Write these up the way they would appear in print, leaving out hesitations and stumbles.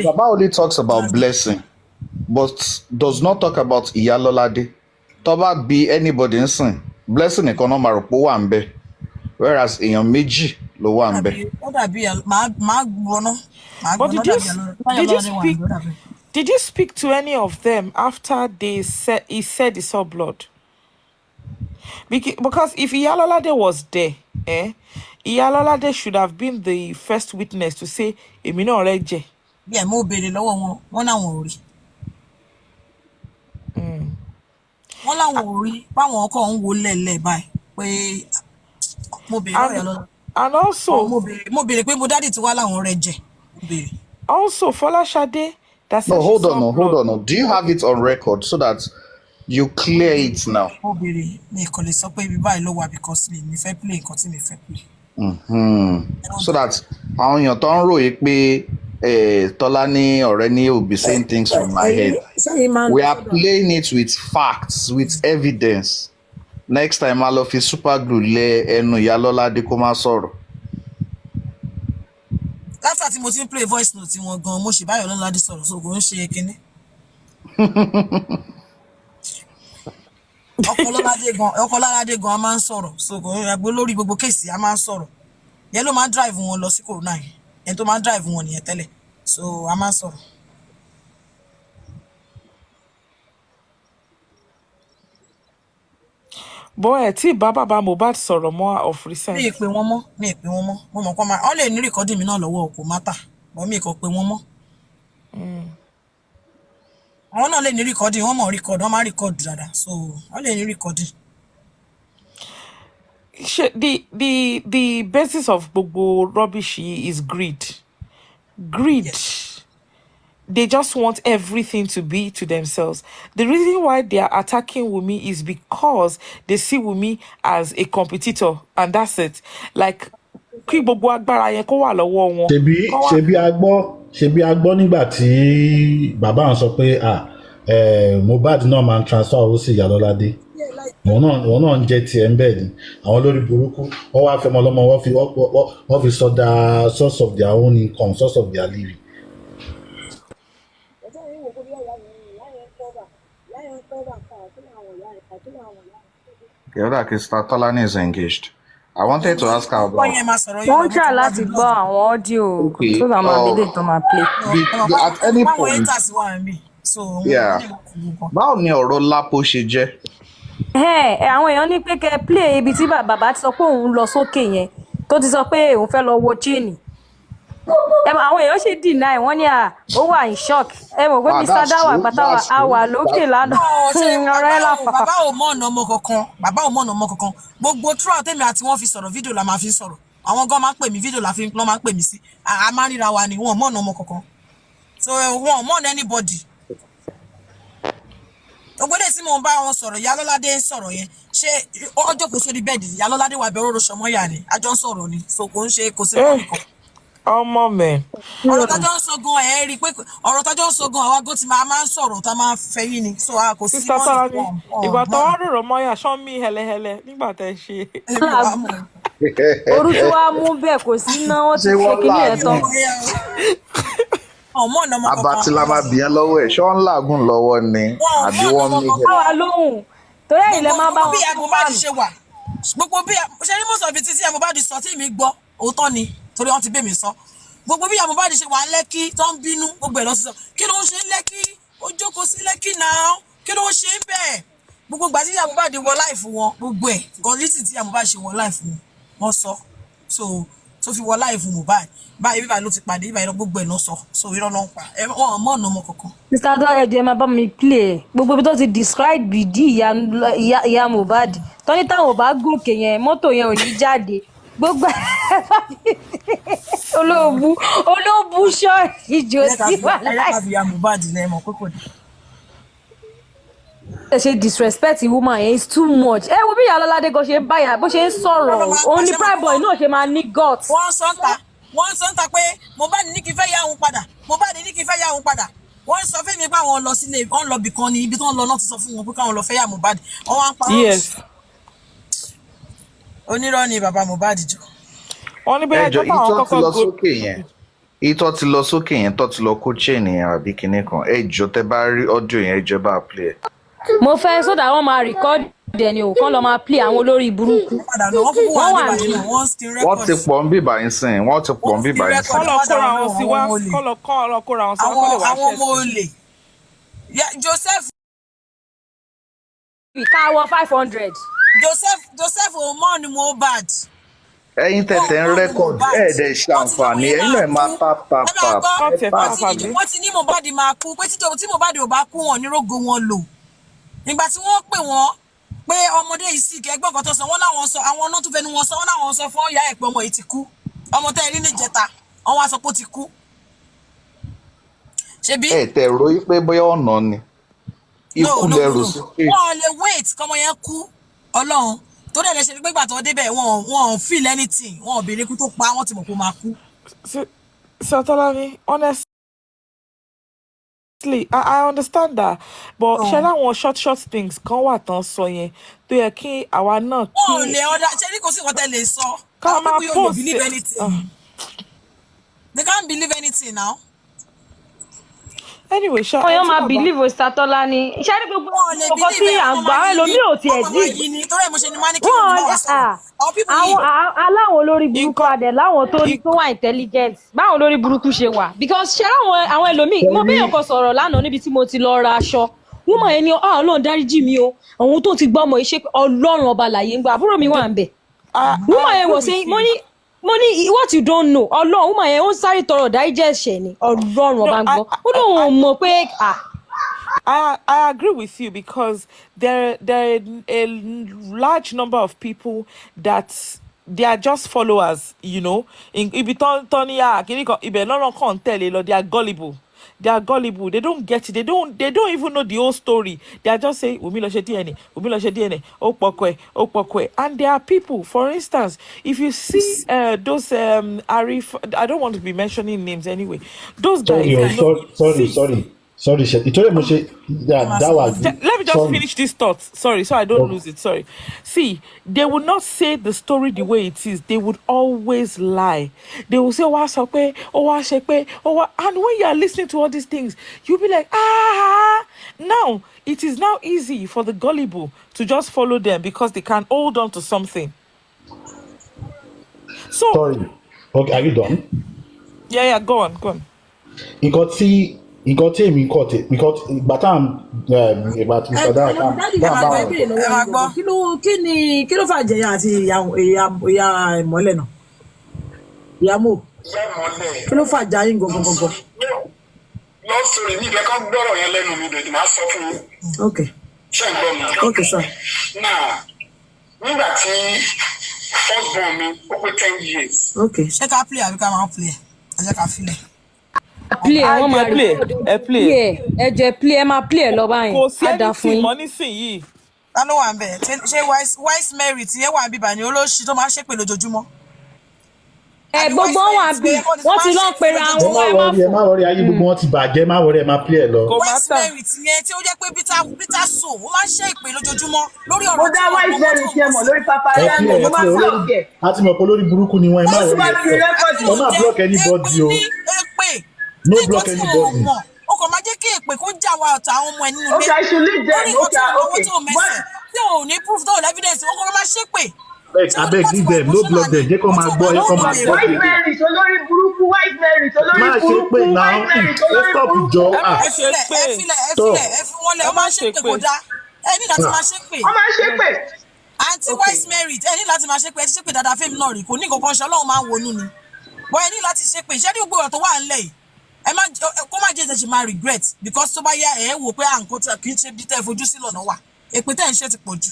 Baba only talks about blessing, but does not talk about Iyalolade. Toba be anybody nsìn, blessing nìkan náà máa rò pé ó wà ń bẹ̀, whereas èèyàn méjì ló wà ń bẹ̀. Ó dàbí máa gbọ́ná. But did you speak to any of them after he said he saw blood? Because if Iyalolade was there, Iyalolade should have been the first witness to say, "Èmi náà rẹ́ jẹ." Yeah, mo béèrè lọ́wọ́ wọn láwọn ò rí. Wọ́n láwọn ò rí, báwọn kọ́ ń wo lẹ́lẹ̀ báyìí pé mo béèrè lọ́wọ́ Iyalolade. And also, mo béèrè pé mo daddy ti wá láwọn rẹ́ jẹ. Mo béèrè. Also, Folashade, that's no, hold on. Do you have it on record so that you clear it now? Mo béèrè mi kò lè sọ pé ibi báyìí ló wà because mi fẹ́ play nǹkan tí mi fẹ́ play. So that àwọn èèyàn tó ń ròyìn pé Tolani already will be saying things from my head. We are playing it with facts, with evidence. Next time, I'll fi super glue lé ẹnu Iyalolade kó má sọ̀rọ̀. After tí mo ti ń play voice note tí wọ́n gan mo ṣì bá Iyalolade sọ̀rọ̀ so kò ń ṣe kinní. Ọkọládé gan a máa ń sọ̀rọ̀ so kò ń gbé lórí gbogbo kéèsì a máa ń sọ̀rọ̀. Yẹn ló máa ń drive wọn lọ sí corona yẹn. Ẹni tó máa ń drive wọn nìyẹn tẹ́lẹ̀. So a máa ń sọ̀rọ̀. Boy, tí bàbá Mohbad sọ̀rọ̀ mọ́ of recent. Mi ì pè wọ́n mọ́. Mo mọ̀ kọ́ máa ọ lè ní recording mi náà lọ́wọ́ kò matter. But mi kò pè wọ́n mọ́. Àwọn náà lè ní recording, wọ́n máa record dáadáa. So ọ lè ní recording. The basis of gbogbo rubbish is greed. Yes. They just want everything to be to themselves. The reason why they are attacking Wunmi is because they see Wunmi as a competitor, and that's it. Like, kí gbogbo agbára yẹn kó wà lọ́wọ́ wọn. Ṣebí a gbọ́ nígbà tí bàbá ń sọ pé Mohbad náà máa ń transfer owó sí Iyalolade. Wọ́n náà ń jẹ́ tiẹ̀ ń bẹ̀ ni. Àwọn lórí burúkú wọ́n wá fẹ́ ọmọlọ́mọ wọ́n fi sọdá source of their own income, source of their living. Tolani is engaged. I wanted to ask her about. Wọ́n try láti gbọ́ àwọn audio so that my video to my play. At any point. Yeah. Báwo ni ọ̀rọ̀ Lápò ṣe jẹ́? Àwọn èèyàn ní pé kẹ́ play ibi tí bàbá ti sọ pé òun lọ sókè yẹn tó ti sọ pé òun fẹ́ lọ wo chain. Àwọn èèyàn ṣe deny wọ́n ní ó wà in shock. Mọ̀ pé Mr. Dawa Patawa á wà lókè lánàá. Ọ̀rọ̀ ẹ̀ láfa. Bàbá ò mọ̀ ọ̀nà ọmọ kankan. Gbogbo throughout tèmi àti wọ́n fi sọ̀rọ̀ fídíò la máa fi sọ̀rọ̀. Àwọn gan máa ń pè mí fídíò la fi máa ń pè mí sí. A máa ń ríra wa ni wọ́n mọ̀ ọ̀nà ọmọ kankan. So wọ́n mọ̀ ọ̀nà anybody. Ògbódè tí mo ń bá wọn sọ̀rọ̀ Iyalolade ń sọ̀rọ̀ yẹn ṣé ọjọ́ kò sórí bẹ́ẹ̀dì Iyalolade wà bẹ̀rù ọ̀rọ̀ ṣọmọ́yà ni àjọ ń sọ̀rọ̀ ni so kò ń ṣe kò sí nǹkan. Ọmọ mi. Ọ̀rọ̀ tájọ́ ń sọ gan ẹ̀ rí pé ọ̀rọ̀ tájọ́ ń sọ gan àwa gan ti máa ń sọ̀rọ̀ tá máa ń fẹ́ yín ni so a kò sí mọ́ ní ìgbà tó wá rọ̀rọ̀ mọ́yà ṣán mí hẹlẹhẹlẹ nígbà tẹ́ ṣe. Orú tí wàá mú bẹ́ẹ̀ kò sí náà wọ́n ti ṣe kíní ẹ̀ tán. Àbàtì la máa bìyàn lọ́wọ́ ẹ̀ ṣọ́ ń làágùn lọ́wọ́ ni àbí wọ́n mí hẹ̀. Báwa lóhùn torí ẹ̀yin lè máa bá wọn. Bí Mohbad ṣe wà gbogbo bí ṣe ní mọ̀sán fi títí Mohbad sọ tí mi gbọ́ òótọ́ ni torí wọ́n ti bẹ́ mi sọ gbogbo bí Mohbad ṣe wà Lẹ́kì tó ń bínú gbogbo ẹ̀ lọ sí sọ kí ló ń ṣe Lẹ́kì ó jókòó sí Lẹ́kì náà kí ló ń ṣe bẹ́ẹ̀ gbogbo ìgbà tí Mohbad wọ láìfù wọn gbogbo ẹ̀ gọ́lítì tí Mohbad ṣe wọ láìfù wọn sọ so tó fi wọ láìfù Mohbad báyìí bíbá ló ti pàdé bíbá yẹn gbogbo ẹ̀ náà sọ so irọ́ náà ń pa wọn mọ̀ ọ̀nà ọmọ kankan. Mr. Adọ́rẹ̀dẹ̀ máa bá mi play gbogbo ibi tó ti describe bìdí ìyá Mohbad tọ́ni táwọn ò bá gòkè yẹn mọ́tò yẹn ò ní jáde gbogbo olóòbù ṣọ́ọ̀ṣì ìjọ sí wà láì. Ṣe disrespect woman yẹn is too much. Wo bí Iyalolade gan ṣe ń báyà bó ṣe ń sọ̀rọ̀ òun ni prime boy náà ṣe máa ní gut. Wọ́n sọ ń ta pé Mohbad ní kí n fẹ́ yá òun padà Mohbad ní kí n fẹ́ yá òun padà wọ́n sọ fún mi pé àwọn lọ sílé wọ́n lọ bìkan ni ibi tí wọ́n lọ náà ti sọ fún wọn pé káwọn lọ fẹ́ yá Mohbad wọ́n wá ń pa ọ́. Onírọ́ ni bàbá Mohbad jọ. Wọ́n ní bẹ́ẹ̀ tó bá wọn kọ́kọ́ lọ sókè yẹn ìtọ́ ti lọ sókè yẹn tó ti lọ kó chain yẹn àbí kinní kan ẹjọ́ tẹ bá rí audio yẹn ẹjọ́ bá play ẹ̀. mo fẹ́ sódà wọ́n máa record ẹni ò kán lọ máa play àwọn olórí burúkú. wọ́n wà ní wọ́n ti pọ̀ ń bíbà yín sìn wọ́n ti pọ̀ ń bíbà yín sìn. kọ́lọ̀ kóra wọn sí wá kọ́lọ̀ kóra wọn sí wá kọ́lọ̀ wá àwọn ọmọ olè Joseph káwọ 500. Joseph Omar ni Mohbad. ẹ̀yin tẹ̀tẹ̀ ń rẹ́kọ̀dì ẹ̀ẹ́dẹ̀ ṣàǹfààní ẹ̀yin náà máa tap. wọ́n ti ní Mohbad máa kú pé tí Mohbad ò bá kú wọn ní rògo wọn lò nígbà tí wọ́n pè wọ́n pé ọmọdé yìí sì kẹgbọ́n kan tó sọ wọ́n láwọn sọ àwọn náà tún fẹnu wọn sọ wọ́n láwọn sọ fún ìyá ẹ̀ pé ọmọ yìí ti kú ọmọ tẹ́ ẹ rí níjẹta wọ́n wá sọ pé ó ti kú. ṣebí ẹ tẹ̀ ro pé bóyá ọ̀nà ni ikú lẹ́rù sí pé. wọ́n lè wait kọ́mọ yẹn kú Ọlọ́run tó dẹ̀ lè ṣe pé gbàtọ́ débẹ̀ wọn feel anything wọn ò béèrè kú tó pa wọ́n ti mọ̀ pé ó máa kú. So Tolani, honestly, I understand that, but ṣe láwọn short things kan wà tán sọ yẹn tó yẹ kí àwa náà kí. wọn ò lè ọ̀dà ṣe ní kò sí ìkọ́tẹ́ lè sọ. ká máa post believe anything. They can't believe anything now. Anyway, wọ́n yóò máa believe Mr. Tolani iṣẹ́ ní gbogbo ọkọ̀ tí à ń gbà ẹlòmíì ò tiẹ̀ dì. àwọn aláwọn olórí burúkú adẹ̀ láwọn tó wà intelligent báwọn olórí burúkú ṣe wà because ṣe àwọn ẹlòmíì mo béèyàn kan sọ̀rọ̀ lánàá níbi tí mo ti lọ ra aṣọ wọ́n mọ̀ ẹni Ọlọ́run dáríjì mi o àwọn tó ti gbọ́ ọmọ iṣẹ́ Ọlọ́run ọba làyè ń gbà àbúrò mi wà ń bẹ̀ wọ́n mọ̀ ẹ wọ̀ sí mo ní what you don't know Ọlọ́run wọ́n yẹn ó sáré tọrọ dáríjì ẹ̀ṣẹ̀ ni Ọlọ́run ọba ń gbọ́ ó lóun mọ̀ pé I agree with you because there are a large number of people that they are just followers, you know. Ibi Tony ibẹ̀ lọ́rọ̀ kan tẹ̀lé lọ, they are gullible. They don't get it. They don't even know the whole story. They are just saying, Umi lo ṣe DNA, ó pọkọ ẹ̀. And there are people, for instance, if you see those Arif, I don't want to be mentioning names anyway. Those guys. Sorry, that was. Let me just finish this thought. Sorry, so I don't lose it. Sorry. See, they would not say the story the way it is. They would always lie. They will say, and when you are listening to all these things, you'll be like, Now, it is now easy for the gullible to just follow them because they can hold on to something. So. Sorry. Okay, are you done? Yeah, go on. You got see. Nǹkan tí èmi kọ́ tè because ìgbà tá ìgbà tí mo sọ dáa kan. kí ló fà jẹyà àti ìyá ìmọ́lẹ̀ náà ìyá mò kí ló fà jà yín gangan. lọ́sọ̀rọ̀ mi ìfẹ́ kan gbọ́rọ̀ yẹn lẹ́nu mi bẹ̀rẹ̀ máa sọ fún yín. ok ṣé ń gbọ́ mi. ok sir. náà nígbà tí first born mi ó pé 10 years. ok ṣé ká play àbí ká máa play ẹ jẹ́ ká filẹ̀. play wọ́n máa play ẹ jẹ́ play ẹ máa play ẹ lọ báyìí kò sí anything mọ́ nísìnyìí. ta ló wà ń bẹ̀ ṣé wise Mary tí yẹn wà ń bíbà ní olóṣì tó máa ń ṣépè lójoojúmọ́. gbogbo wọn àbí wọ́n ti lọ pera wọn. ẹ má wọrí ayé gbogbo wọn ti bàjẹ́ má wọrí ẹ má play ẹ lọ. wise Mary tí yẹn tí ó jẹ́ pé Peter so ó máa ń ṣe ìpè lójoojúmọ́ lórí ọ̀rọ̀. mo dá wise Mary tiẹ̀ mọ̀ lórí pápá rẹ̀ mo máa block ẹ̀. a ti mọ̀ pé olórí burúkú ni wọ́n ẹ má wọrí ẹ má block anybody o. No block anybody. O kò máa jẹ́ kí èpè kó jà wá ọ̀tá àwọn ọmọ ẹ̀ nínú ilé. Okay, I should leave them. Okay. Tí o ní proof tó evidence, o kò máa ṣépè. Abeg leave them, no block them. Jẹ́ kó máa gbọ́, jẹ́ kó máa gbọ́. White Mary olórí burúkú, White Mary olórí burúkú, White Mary olórí burúkú. Ẹ filẹ̀, ẹ fi wọ́n lẹ̀, ọ máa ṣépè kó dá. Ẹ ní láti máa ṣépè. Ọ máa ṣépè. Àǹtí Wise Mary, ẹ ní láti máa ṣépè, ẹ ti ṣépè dáadáa fẹ́mi náà rí, kò ní nǹkan kan ṣe Ọlọ́run máa ń wọnú ni. Bọ́ ẹ ní láti ṣépè, ṣé ní gbogbo ọ̀rọ̀ tó wà ńlẹ̀ yìí? Kó má jẹ́ ṣe máa regret because tó bá yá ẹ̀ wò pé à ń kó tí kì í ṣe bí tẹ́ fojú sí lọ́nà wà èpè tẹ́ ń ṣe ti pọ̀ jù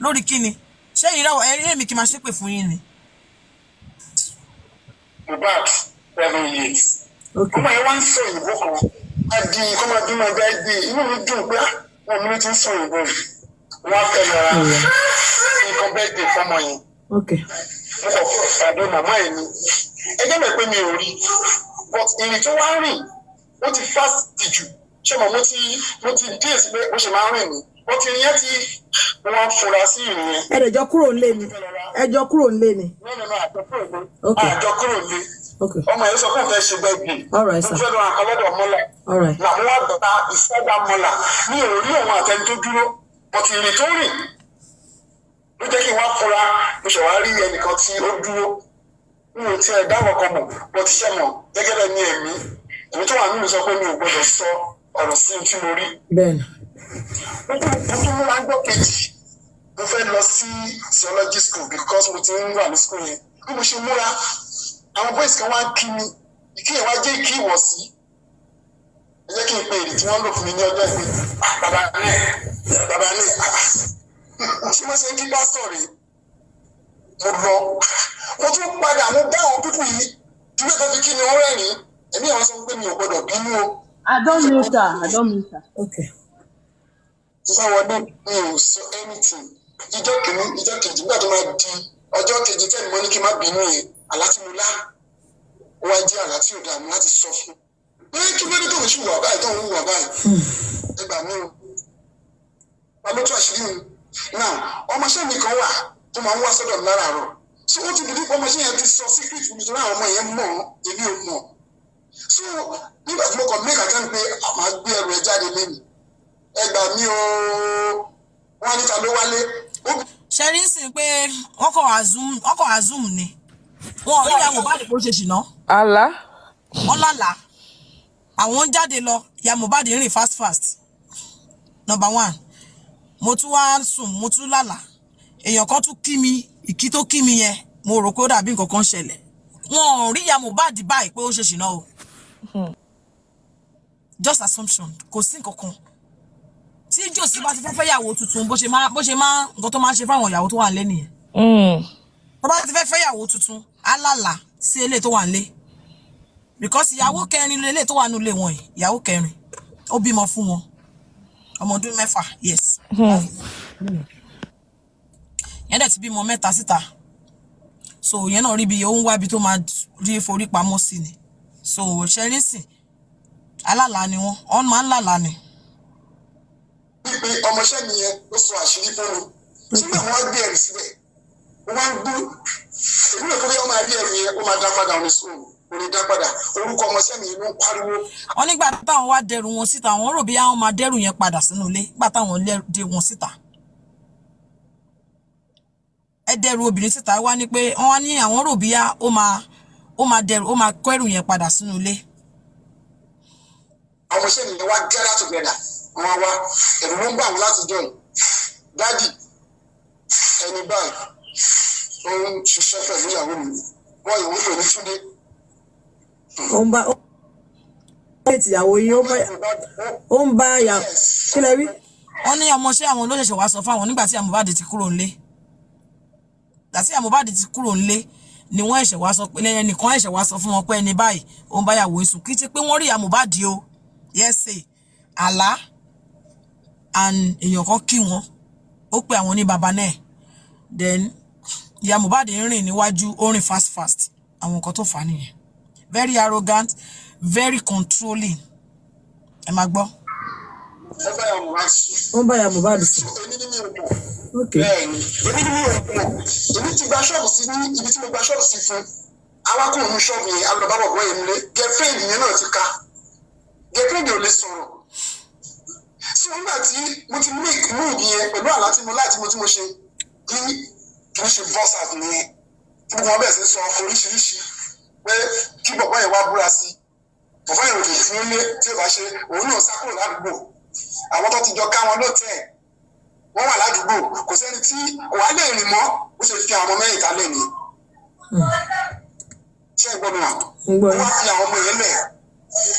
lórí kíni ṣé ìrẹ́wọ̀ èmi kì í máa ṣépè fún yín ni. Mohbad 7 years. ọmọ yẹn wá ń sọ ìbò kan adi kọ́ máa dún máa gbá ẹgbẹ́ inú mi dùn pé wọn mi ti ń sọ ìbò yìí wọn á fẹ́ lọ́ra nǹkan bẹ́ẹ̀ dé fọmọ yẹn. mo kọ̀ fún ọ̀dọ́ màmá ẹ̀ ni ẹgbẹ́ mi pé mi ò rí but ìrìn tó wá rìn ó ti fast jù ṣé mo ti díẹ̀ pé ó ṣe máa rìn ní wọ́n ti yẹn tí wọ́n fura sí ìrìn yẹn. ẹ̀jọ̀ kúrò ńlé ni. no àjọ kúrò lé Okay. ọmọ yẹn sọ fún fẹ́ ṣe bẹ́ẹ̀ All right, sir. mo fẹ́ lọ àkọlọ́dọ̀ mọ́là All right. làwọn wá gba ìfẹ́dà mọ́là ní òrí òun àtẹni tó dúró ọtí ìrìn tó rìn ló jẹ́ kí n wá fura mo ṣe wá rí ẹnìkan tí ó dúró mi ò tiẹ̀ dáwọ́ kan mọ̀ mo ti ṣẹ́ mọ̀ gẹ́gẹ́ bẹ́ẹ̀ ni èmi tó wà nínú sọ pé mi ò gbọdọ̀ sọ ọ̀rọ̀ sí tí mo rí. Bẹ́ẹ̀ni. mo tún múra gbọ́ kejì mo fẹ́ lọ sí theology school because mo ti ń wà ní school yẹn bí mo ṣe múra àwọn boys kan wá ń kí mi ìkí yẹn wá jẹ́ ìkí ìwọ̀sí ẹ jẹ́ kí n pe èrè tí wọ́n lò fún mi ní ọjọ́ ìpè bàbá náà tí wọ́n ṣe ń kí pásítọ̀ rèé mo lọ mo tún padà mo bá àwọn pípù yìí dúró tó fi kí ni wọ́n rẹ́rìn-ín èmi àwọn sọ pé mi ò gbọdọ̀ bínú o. I don't know, sir. Okay. Sísá wọlé mi ò sọ anything. Ìjọ́ kìíní, ìjọ́ kejì, nígbà tó máa di ọjọ́ kejì tẹ́lẹ̀ mọ́ ní kí n má bínú yẹn, àlá tí mo lá. Ó wá jẹ́ àlá tí ò dààmú láti sọ fún. Kí ló dé tó ń ṣì wà báyìí tó ń wà báyìí? Ẹ gbà mí o. Wà ló tún àṣírí mi. Now, ọmọọṣẹ́ mi kan wà tó máa ń wá sọ́dọ̀ mi láràárọ̀. So ó ti bìbí pé ọmọọṣẹ́ yẹn ti sọ secret fún mi tó láwọn ọmọ yẹn mọ̀ èmi ò mọ̀. So nígbà tí mo kàn make attempt pé màá gbé ẹrù ẹ jáde lẹ́nu ẹ gbà mí o wọ́n níta ló wálé. ṣẹ́rí ń sìn pé wọ́n kàn azum ni wọ́n rí ìyá Mohbad kó ṣe ṣìnà. àlá. wọ́n lálàá àwọn ń jáde lọ ìyá Mohbad rìn fast number one mo tún wá sùn mo tún lálàá èèyàn kan tún kí mi ìkí tó kí mi yẹn mo rò pé ó dàbí nǹkan kan ṣẹlẹ̀ wọn ò rí ìyá Mohbad báyìí pé ó ṣe ṣìnà o. Just assumption kò sí nǹkan kan tí jòsí bá ti fẹ́ yàwó tuntun bó ṣe máa nǹkan tó máa ṣe fáwọn ìyàwó tó wà nílé nìyẹn. tó bá ti fẹ́ yàwó tuntun alálà sí ilé tó wà nílé because ìyàwó kẹrin lélẹ̀ tó wà nílé wọn yìí ìyàwó kẹrin ó bímọ fún wọn ọmọ ọdún 6 yes. yẹn dẹ̀ ti bímọ 3 síta so yẹn náà rí bí ó ń wá bí tó máa rí forí pamọ́ sí ni so ṣẹ́rí sìn alálà ni wọ́n máa ń lálà ni. pípé ọmọọṣẹ́ mi yẹn ló sọ àṣírí fún mi sígbà wọn gbé ẹrù síbẹ̀ wọ́n gbú èmi lè kó bí wọ́n máa rí ẹrù yẹn ó máa dá padà ọ̀nà sùn kò ní dá padà orúkọ ọmọọṣẹ́ mi ló ń pariwo. wọ́n nígbà táwọn wá dẹrù wọn síta wọ́n rò bí àwọn máa dẹrù yẹn padà sínú ilé nígbà táwọn dé wọn síta. ẹ dẹrù obìnrin síta wá ní pé wọ́n wá ní àwọn rò bí ó máa kó ẹrù yẹn padà sínú ilé. àwọn ọmọọṣẹ́ mi wá gather together wọ́n wá ẹ̀rù ló ń bà wọ́n láti jọ dájì ẹni báyìí ó ń ṣiṣẹ́ pẹ̀lú ìyàwó mi wọ́n ìwé pè ní Túndé. ó ń bá ìyàwó yín ó ń bá ìyàwó kí lẹ rí. wọ́n ní ọmọọṣẹ́ àwọn ló ṣẹ̀ṣẹ̀ wá sọ fáwọn nígbà tí Mohbad ti kúrò nílé àti Mohbad ti kúrò nílé ni wọ́n ẹ̀ṣẹ̀ wá sọ pé ẹnìkan ẹ̀ṣẹ̀ wá sọ fún wọn pé ẹni báyìí ó ń bá ìyàwó sùn kí ti pé wọ́n rí Mohbad o yẹ́sẹ̀ àlá and èèyàn kan kí wọn ó pe àwọn ní baba náà then ìyá Mohbad ń rìn níwájú ó rìn fast àwọn nǹkan tó fà á nìyẹn very arrogant very controlling ẹ máa gbọ́. ó ń bá ìyá Mohbad sùn. bẹ́ẹ̀ni èmi ni mi ò mọ̀ èmi ti gba ṣọ́ọ̀bù sí ní ibi tí mo gba ṣọ́ọ̀bù sí fún awakùnrin ní ṣọ́ọ̀bù yẹn alùpàbọ̀ bọ́ yẹn nílé girlfriend yẹn náà ti ká girlfriend ò lè sọ̀rọ̀ sí wọn nígbà tí mo ti make move yẹn pẹ̀lú àlá tí mo láti mo tí mo ṣe bí kì í ṣe boss out nìyẹn tí wọn bẹ̀rẹ̀ sí sọ oríṣiríṣi pé kí bọ̀bọ̀ yẹn wá búra sí bọ̀bọ̀ yẹn ò lè fún ilé tí ò bá ṣe òun náà sá kúrò ládùúgbò àwọn tó ti jọ ká wọn lóòótẹ́ wọ́n wà ládùúgbò kò sẹ́ni tí wàá lè rìn mọ́ ó ṣe fi àwọn ọmọ mẹ́rin kalẹ̀ ni ṣé ẹ gbọ́dọ̀ wọ́n wá fi àwọn ọmọ yẹn lẹ̀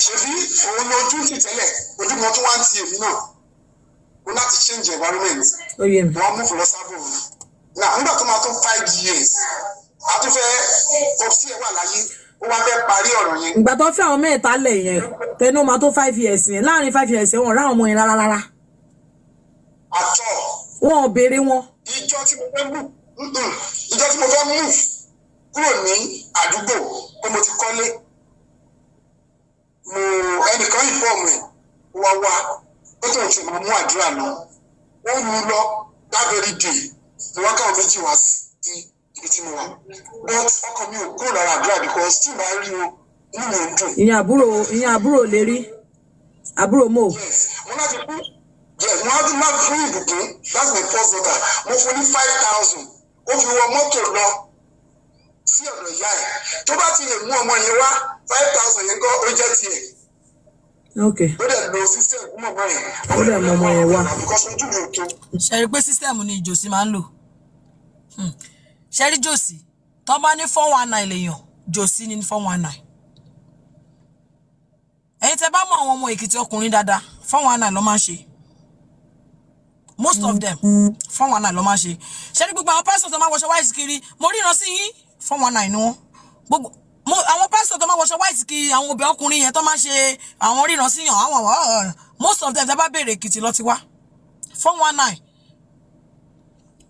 ṣebí òun lójú sì tẹ́lẹ̀ ojú kan tó wá ń ti èmi náà o láti change environment wọ́n mú fún lọ sábò náà nígbà tó máa tó 5 years àtúnfẹ́ ọ̀sí ẹ̀ wà láyé ó wá fẹ́ parí ọ̀rọ̀ yẹn. ìgbà tó fẹ́ àwọn mẹ́ta lẹ̀ yẹn tẹnu máa tó 5 years yẹn láàrin 5 years yẹn wọ́n ráwọn ọmọ yẹn rárá. àtọ̀. wọn ò béèrè wọn. ìjọ tí mo fẹ́ mú kúrò ní àdúgbò pé mo ti kọ́lé ẹnìkan ìfọ̀ọ̀mù ẹ̀ wá pé kò tí mo mú àdúrà lọ ó mú lọ lábẹ́rẹ́ dè ni wọ́n káwọn méjì wá sí ibi tí mo wà but ọkàn mi ò kúrò lára àdúrà because tí ìbá rí wọn inú mi ò dùn. ìyẹn àbúrò lè rí àbúrò mo. Yes, mo láti kú. Yes, mo láti má fún ìbùkún that's my first daughter mo fún ní 5,000 ó fi wọ mọ́tò lọ sí ọ̀dọ̀ ìyá ẹ̀ tó bá ti lè mú ọmọ yẹn wá 5,000 yẹn kọ́ ó jẹ́ tiẹ̀. Ok. Ó dẹ̀ lo system fún ọmọ yẹn. Ó dẹ̀ mọ ọmọ yẹn wá. Because ojú mi ò tó. Ṣé rí pé system ni Jòsí máa ń lò? Ṣé rí Jòsí tó bá ní 419 lèèyàn Jòsí ní 419. Ẹ̀yin tẹ́ bá mọ àwọn ọmọ Èkìtì ọkùnrin dáadáa 419 ló máa ń ṣe. Most of them 419 ló máa ń ṣe. Ṣé rí gbogbo àwọn pásítọ̀ tó máa wọṣọ white kiri mo ríran sí yín 419 ni wọ́n. Gbogbo àwọn pásítọ̀ tó máa wọṣọ white kiri àwọn obìnrin ọkùnrin yẹn tó máa ṣe àwọn ríran sí yàn àwọn most of them tẹ́ bá béèrè Èkìtì lọ ti wá 419.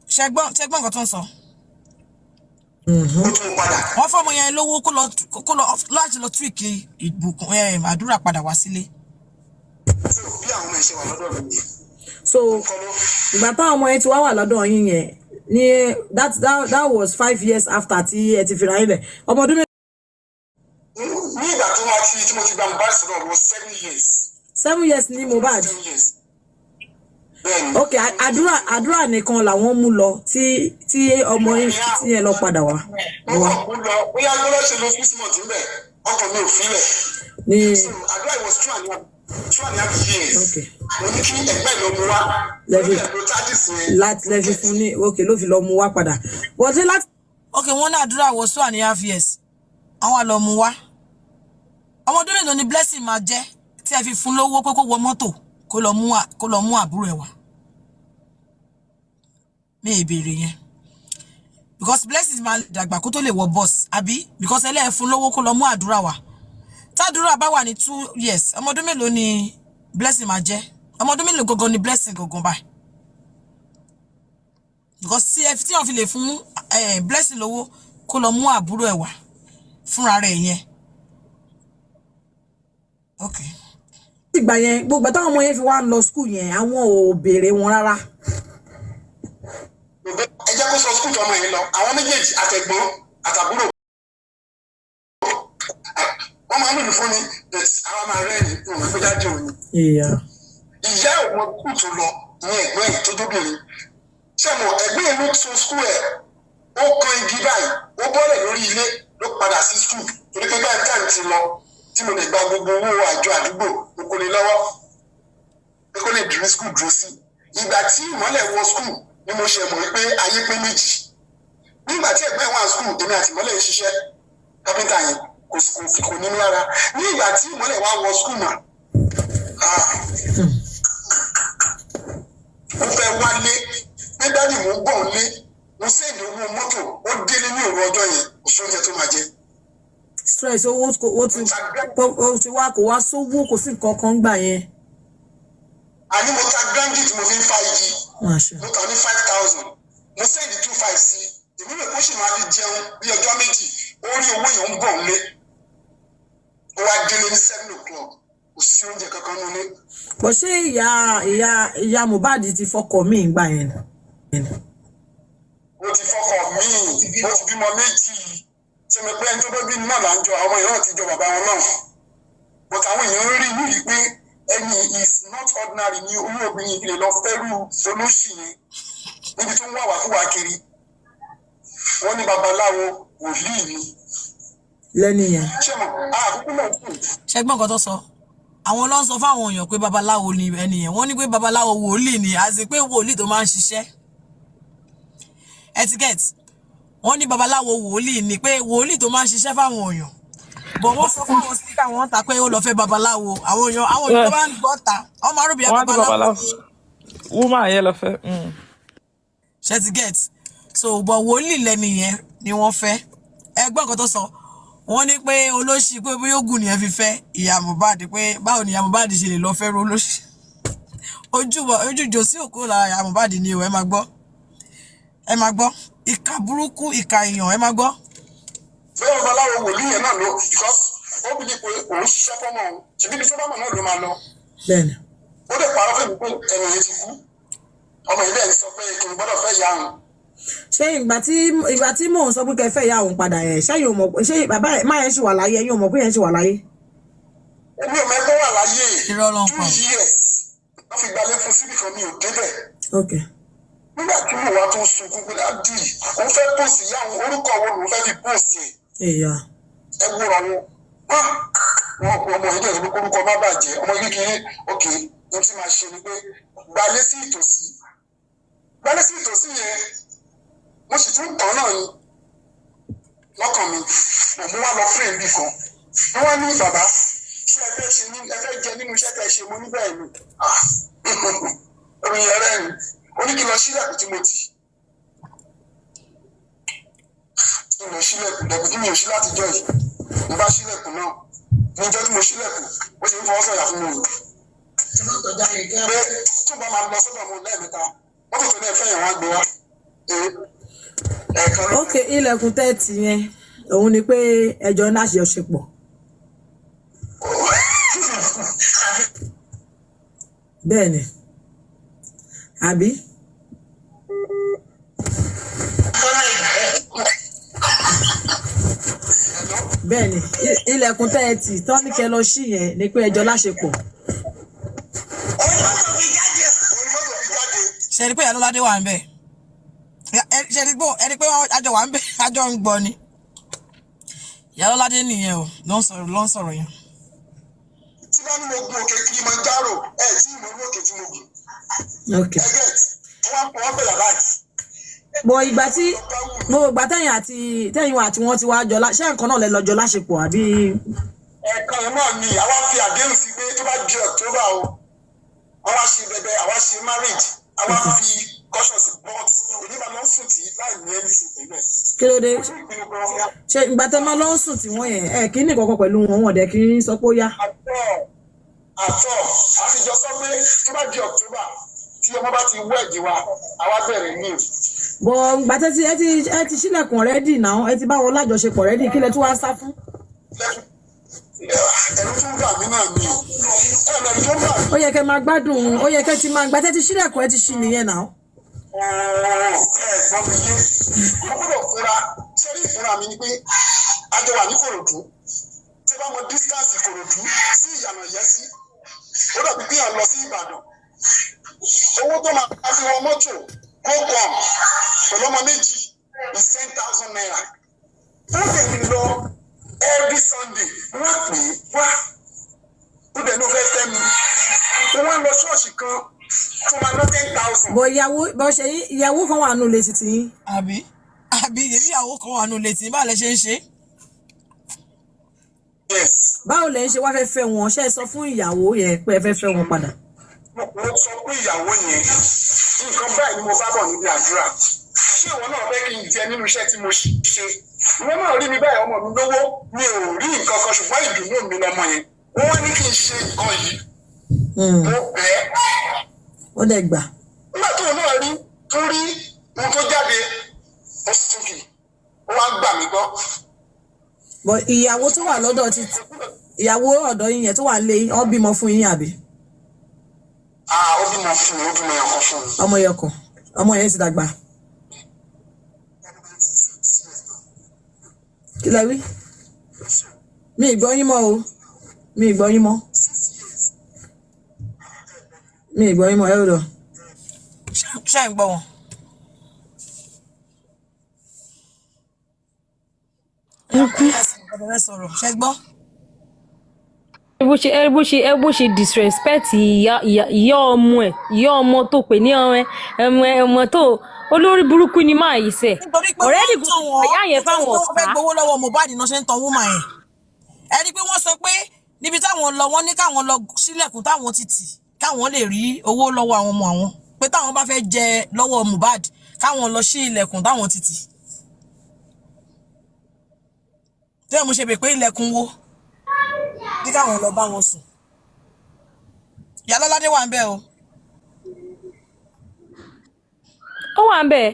Ṣẹ́gbọ́n nǹkan tó ń sọ. Wọ́n fọmọ yẹn lówó kó lọ láti lọ túwìkì ìbùkún àdúrà padà wá sílé. Bí àwọn ọmọ ẹ̀ ṣe wà lọ́dọ̀ mi. So ìgbà táwọn ọmọ yẹn ti wá wà lọ́dọ̀ yín yẹn ní that was 5 years after tí ẹ ti fìrà yín bẹ̀ ọmọ ọdún mẹ́rin. Ní ìgbà tó wá tí mo ti gba Mohbad sọ̀rọ̀ was 7 years. 7 years ní Mohbad. 7 years. Bẹ́ẹ̀ni. Ok àdúrà nìkan làwọn mú lọ tí ọmọ yín tí yẹn lọ padà wá. Wọ́n lọ bóyá gbọ́dọ̀ ṣe lọ 6 months níbẹ̀ ọkàn mi ò filẹ̀. Ní àdúrà was 2.5 years. Ok. Mo ní kí ẹgbẹ́ lọ mú wá. Láti lẹ́fi fún ní ok ló fi lọ mú wá padà. Bọ́dé láti. Ok wọ́n ní àdúrà was 2.5 years. Àwọn àlọ́ mú wá. Ọmọ ọdún mélòó ni blessing máa jẹ́ tí ẹ fi fún lówó pé kó wọ mọ́tò kó lọ mú àbúrò ẹ̀ wá. Mi ìbéèrè yẹn. Because blessing máa dàgbà kó tó lè wọ bus àbí because ẹlẹ́ẹ̀ fún lówó kó lọ mú àdúrà wá. Tádúrà bá wà ní 2 years ọmọ ọdún mélòó ni blessing máa jẹ́ ọmọ ọdún mélòó gangan ni blessing gangan báyìí. Because tí wọ́n fi lè fún blessing lówó kó lọ mú àbúrò ẹ̀ wá fúnra rẹ̀ yẹn. Ok. Ìgbà yẹn gbogbo táwọn ọmọ yẹn fi wá lọ school yẹn àwọn ò béèrè wọn rárá. Ẹ jẹ́ kó sọ school tó ọmọ yẹn lọ àwọn méjèèjì àtẹ̀gbọ́n àtàbúrò wọ́n máa ń lùlù fún ni àwọn máa rẹ́ ni òun ló jáde òun. Ìyá òun kù tó lọ ní ẹ̀gbọ́n ẹ̀ tó dóbìnrin ṣé mo ẹ̀gbọ́n ẹ̀ ló so school ẹ̀ ó kan igi báyìí ó bọ́lẹ̀ lórí ilé ló padà sí school torí pé báyìí táìmù ti lọ tí mo lè gba gbogbo owó àjọ àdúgbò mo kò lè lọ́wọ́ pé kó lè dúró school dúró sí. Ìgbà tí ìmọ́lẹ̀ wọ school ni mo ṣe mọ̀ wípé ayé pé méjì. Nígbà tí ẹ̀gbọ́n ẹ̀ wà school èmi àti ìmọ́lẹ̀ ń ṣiṣẹ́ kápẹ́ntà yẹn kò nínú rárá. Ní ìgbà tí ìmọ́lẹ̀ wá wọ school mà mo fẹ́ wálé pé dádì mo ń bọ̀ lé mo sẹ́ẹ̀dì owó mọ́tò ó délé ní òru ọjọ́ yẹn kò sóúnjẹ tó máa jẹ. Stress owó ti wá kò wá sówó kò sí nǹkan kan gbà yẹn. Àní mo ta grandy tí mo fi ń fa igi mo ta ní 5,000 mo sẹ́ẹ̀dì 2,500 sí èmi rẹ̀ kó sì máa fi jẹun bí ọjọ́ méjì ó rí owó yẹn ń bọ̀ lé ó wá délé ní 7 o'clock kò sí oúnjẹ kankan nílé. Bó ṣé ìyá Mohbad ti fọkọ míì gbà yẹn. Ó ti fọkọ míì ó ti bímọ méjì ṣe mi pé ẹni tó bá bí náà là ń jọ àwọn èèyàn ti jọ bàbá wọn náà but àwọn èèyàn rí níbi pé ẹni is not ordinary ní orí obìnrin ìpìlẹ̀ lọ fẹ́rù solóṣì yẹn níbi tó ń wà wá fún wa kiri wọ́n ní babaláwo wòlíì ni. Lẹ́ni yẹn. ṣé mo àkókò náà kù. Ṣẹ́gbọ́n kan tó sọ àwọn ló ń sọ fáwọn èèyàn pé babaláwo ni ẹni yẹn wọ́n ní pé babaláwo wòlíì ni àti pé wòlíì tó máa ń ṣiṣẹ́ etiquette wọ́n ní babaláwo wòlíì ni pé wòlíì tó máa ń ṣiṣẹ́ fáwọn èèyàn bọ̀ wọ́n sọ fún wọn sí káwọn ta pé ó lọ fẹ́ babaláwo àwọn èèyàn tó bá ń gbọ́ ta wọ́n máa rúbi babaláwo woman yẹn lọ fẹ́. etiquette so bọ̀ wòlíì lẹ́ni yẹn ni wọ́n fẹ́ ẹgbọ́n kan tó sọ wọ́n ní pé olóṣì pé bí ogun ni ẹ fi fẹ́ ìyá Mohbad pé báwo ni ìyá Mohbad ṣe lè lọ fẹ́ ro olóṣì ojú Jòsí òkú lára ìyá Mohbad ni o ẹ máa gbọ́ ìka burúkú ìka èèyàn ẹ máa gbọ́. bẹ́ẹ̀ babaláwo wòlíì yẹn náà lọ because ó bí pé òun ṣiṣẹ́ fọ́mọ òun ṣèbí ibi tó bá mọ̀ náà ló máa lọ. Bẹ́ẹ̀ni. Ó lè parọ́ fún mi pé ẹni yẹn ti kú ọmọ ilé ẹ̀ sọ pé kí n gbọ́dọ̀ fẹ́ ìyá òun ṣé ìgbà tí mò ń sọ pé kẹfẹ́ ìyá òun padà yẹn ṣé yóò mọ̀ ṣé bàbá ẹ̀ máa yẹn ṣì wà láyé yóò mọ̀ pé yẹn ṣì wà láyé. èmi ò mẹ́kọ́ wà láyé 2 years wọ́n fi gbalẹ̀ fún síbì kan mi ò débẹ̀. Okay. nígbà tí mo wá tó ń sunkún pé dádì òun fẹ́ pòsì ìyá àwọn orúkọ wo lòun fẹ́ fi pòsì ẹ̀. ẹ wúra wọn ọmọ yìí dẹ̀ orúkọ má bàjẹ́ ọmọ kékeré òkè ní tí máa ṣe ni pé gbalẹ̀ sí ìtòsí yẹn mo sì tún tán náà ni lọ́kàn mi òun wá lọ fún èmi kan wọ́n ní bàbá ṣé ẹ fẹ́ jẹ nínú iṣẹ́ tẹ́ ṣe mo níbẹ̀ ni orin yẹn rẹ̀ ni oníkìlọ̀ sílẹ̀kùn tí mo tì ìlọ sílẹ̀kùn lẹ̀kùn tí mi ò sí látijọ́ yìí mo bá sílẹ̀kùn náà níjọ́ tí mo sílẹ̀kùn ó ṣe ń fọwọ́ sọ̀yà fún mi pé tó bá máa lọ sọ́dọ̀ mo lẹ́ẹ̀mẹ́ta wọ́n tó tó ní ẹ̀fẹ́ yẹn wá gbé wá. Ok, ilẹ̀kùn tẹ́ẹ̀tì yẹn òun ni pé ẹjọ́ náà ṣe ọ̀ṣepọ̀. bẹ́ẹ̀ ni àbí. bẹ́ẹ̀ ni ilẹ̀kùn tẹ́ẹ̀tì tán ní kẹ́ lọ sí yẹn ni pé ẹjọ́ láṣepọ̀. ṣe ni pé Ìyálọ́ládé wà ń bẹ̀ ṣe ni pé àjọ wà ń bẹ̀ àjọ ń gbọ́ ni Ìyálọ́ládé nìyẹn o ló ń sọ̀rọ̀ yẹn. tí bá ní mo gun òkè Kilimanjaro tí mo ní òkè tí mo gùn. Okay. wọ́n bẹ̀rẹ̀ báyìí. bọ̀ ìgbà tẹ̀yìn àti wọ́n ti wá jọ ṣé nǹkan náà lẹ lọ jọ láṣepọ̀ àbí. ẹ̀ẹ̀kan náà ni àwa fi àdéhùn sí pé tó bá di October o àwa ṣe bẹbẹ àwa ṣe marriage àwa fi caution sí but onígbà lọ sùn tí láì ní ẹni sí pẹ̀lú ẹ̀. kí ló dé ṣe ìgbà tẹ máa lọ sùn tí wọ́n yẹn kí ní ìkọ̀kọ̀ pẹ̀lú wọn wọ̀n dẹ̀ kí n sọ pé ó yá. àtọ̀ àtijọ́ sọ pé tó bá di October tí ọmọ bá ti wẹ́ẹ̀dì wa àwa bẹ̀rẹ̀ ní. bọ̀ ìgbà tẹ́ ẹ ti ṣílẹ̀kùn rẹ́dì náà ẹ ti bá wọn lájọṣepọ̀ rẹ́dì kí lẹ tún wá sá fún. ẹ̀rù tún bà mí náà ni ẹ̀rù tó bà mí. ó yẹ kẹ́ máa gbádùn ó yẹ kẹ́ ti máa gbà tẹ́ ti ṣílẹ̀kùn ẹ ti ṣí nìyẹn náà. ẹ̀gbọ́n mi yé mo gbọ́dọ̀ fura sẹ́rí ìfura mi ni pé àjọ wà ní Kòròdú tí bá mọ distance Kòròdú sí ìyànà Ìyẹ́sí ó dàbí bí à ń lọ sí Ìbàdàn owó tó máa fi wọ mọ́tò kó pọ̀ pẹ̀lú ọmọ méjì ní 10,000 naira wọ́n lè mi lọ every Sunday wọ́n pè é wá ó dẹ̀ ló fẹ́ fẹ́ mi wọ́n lọ ṣọ́ọ̀ṣì kan tó máa ná 10,000. bọ̀ ìyàwó kan wà nù létí tí. àbí ìyàwó kan wà nù létí báwo lẹ ṣe ń ṣe. báwo lẹ ń ṣe wá fẹ́ wọn ṣe é sọ fún ìyàwó yẹn pé ẹ fẹ́ wọn padà. mo sọ pé ìyàwó yẹn nǹkan báyìí ni mo bá bọ̀ níbi àdúrà ṣé ìwọ náà fẹ́ kí n jẹ nínú iṣẹ́ tí mo ṣe ìwọ náà rí mi báyìí ọmọ mi lówó mi ò rí nǹkan kan ṣùgbọ́n ìdùnnú mi lọmọ yẹn wọ́n ní kí n ṣe nǹkan yìí mo bẹ́ẹ̀. ó dẹ̀ gbà. nígbà tó náà rí ohun tó jáde ó sì kì ó wá gbà mí gbọ́. bọ̀ ìyàwó tó wà lọ́dọ̀ ìyàwó ọ̀dọ̀ yín yẹn tó wà lé ọ bímọ fún yín àbí. ó bímọ fún mi ó bímọ ẹ̀kọ́ fún mi. ọmọ yẹn kọ ọmọ yẹn ti dàgbà. kí lẹ wí mi ì gbọ́ yín mọ́ o mi ì gbọ́ yín mọ́ ẹ ò lọ. ṣé ń gbọ́ wọn. ṣe gbọ́. bó ṣe disrespect ìyá ọmọ tó pè ní ọmọ tó olórí burúkú ni máa yìí sẹ ọ̀rẹ́ nìkan ìyá yẹn fáwọn ọ̀tá. wọ́n fẹ́ gbowó lọ́wọ́ Mohbad náà ṣe ń tan woman yẹn ẹni pé wọ́n sọ pé níbi táwọn lọ wọ́n ní káwọn lọ sílẹ̀kùn táwọn ti tì káwọn lè rí owó lọ́wọ́ àwọn ọmọ àwọn pé táwọn bá fẹ́ jẹ lọ́wọ́ Mohbad káwọn lọ sí ilẹ̀kùn táwọn ti tì. tí mo ṣe bè pé ilẹ̀kùn wo bí káwọn lọ bá wọn sùn. Ìyálọ́ládé wà ń bẹ̀ o. ó wà ń bẹ̀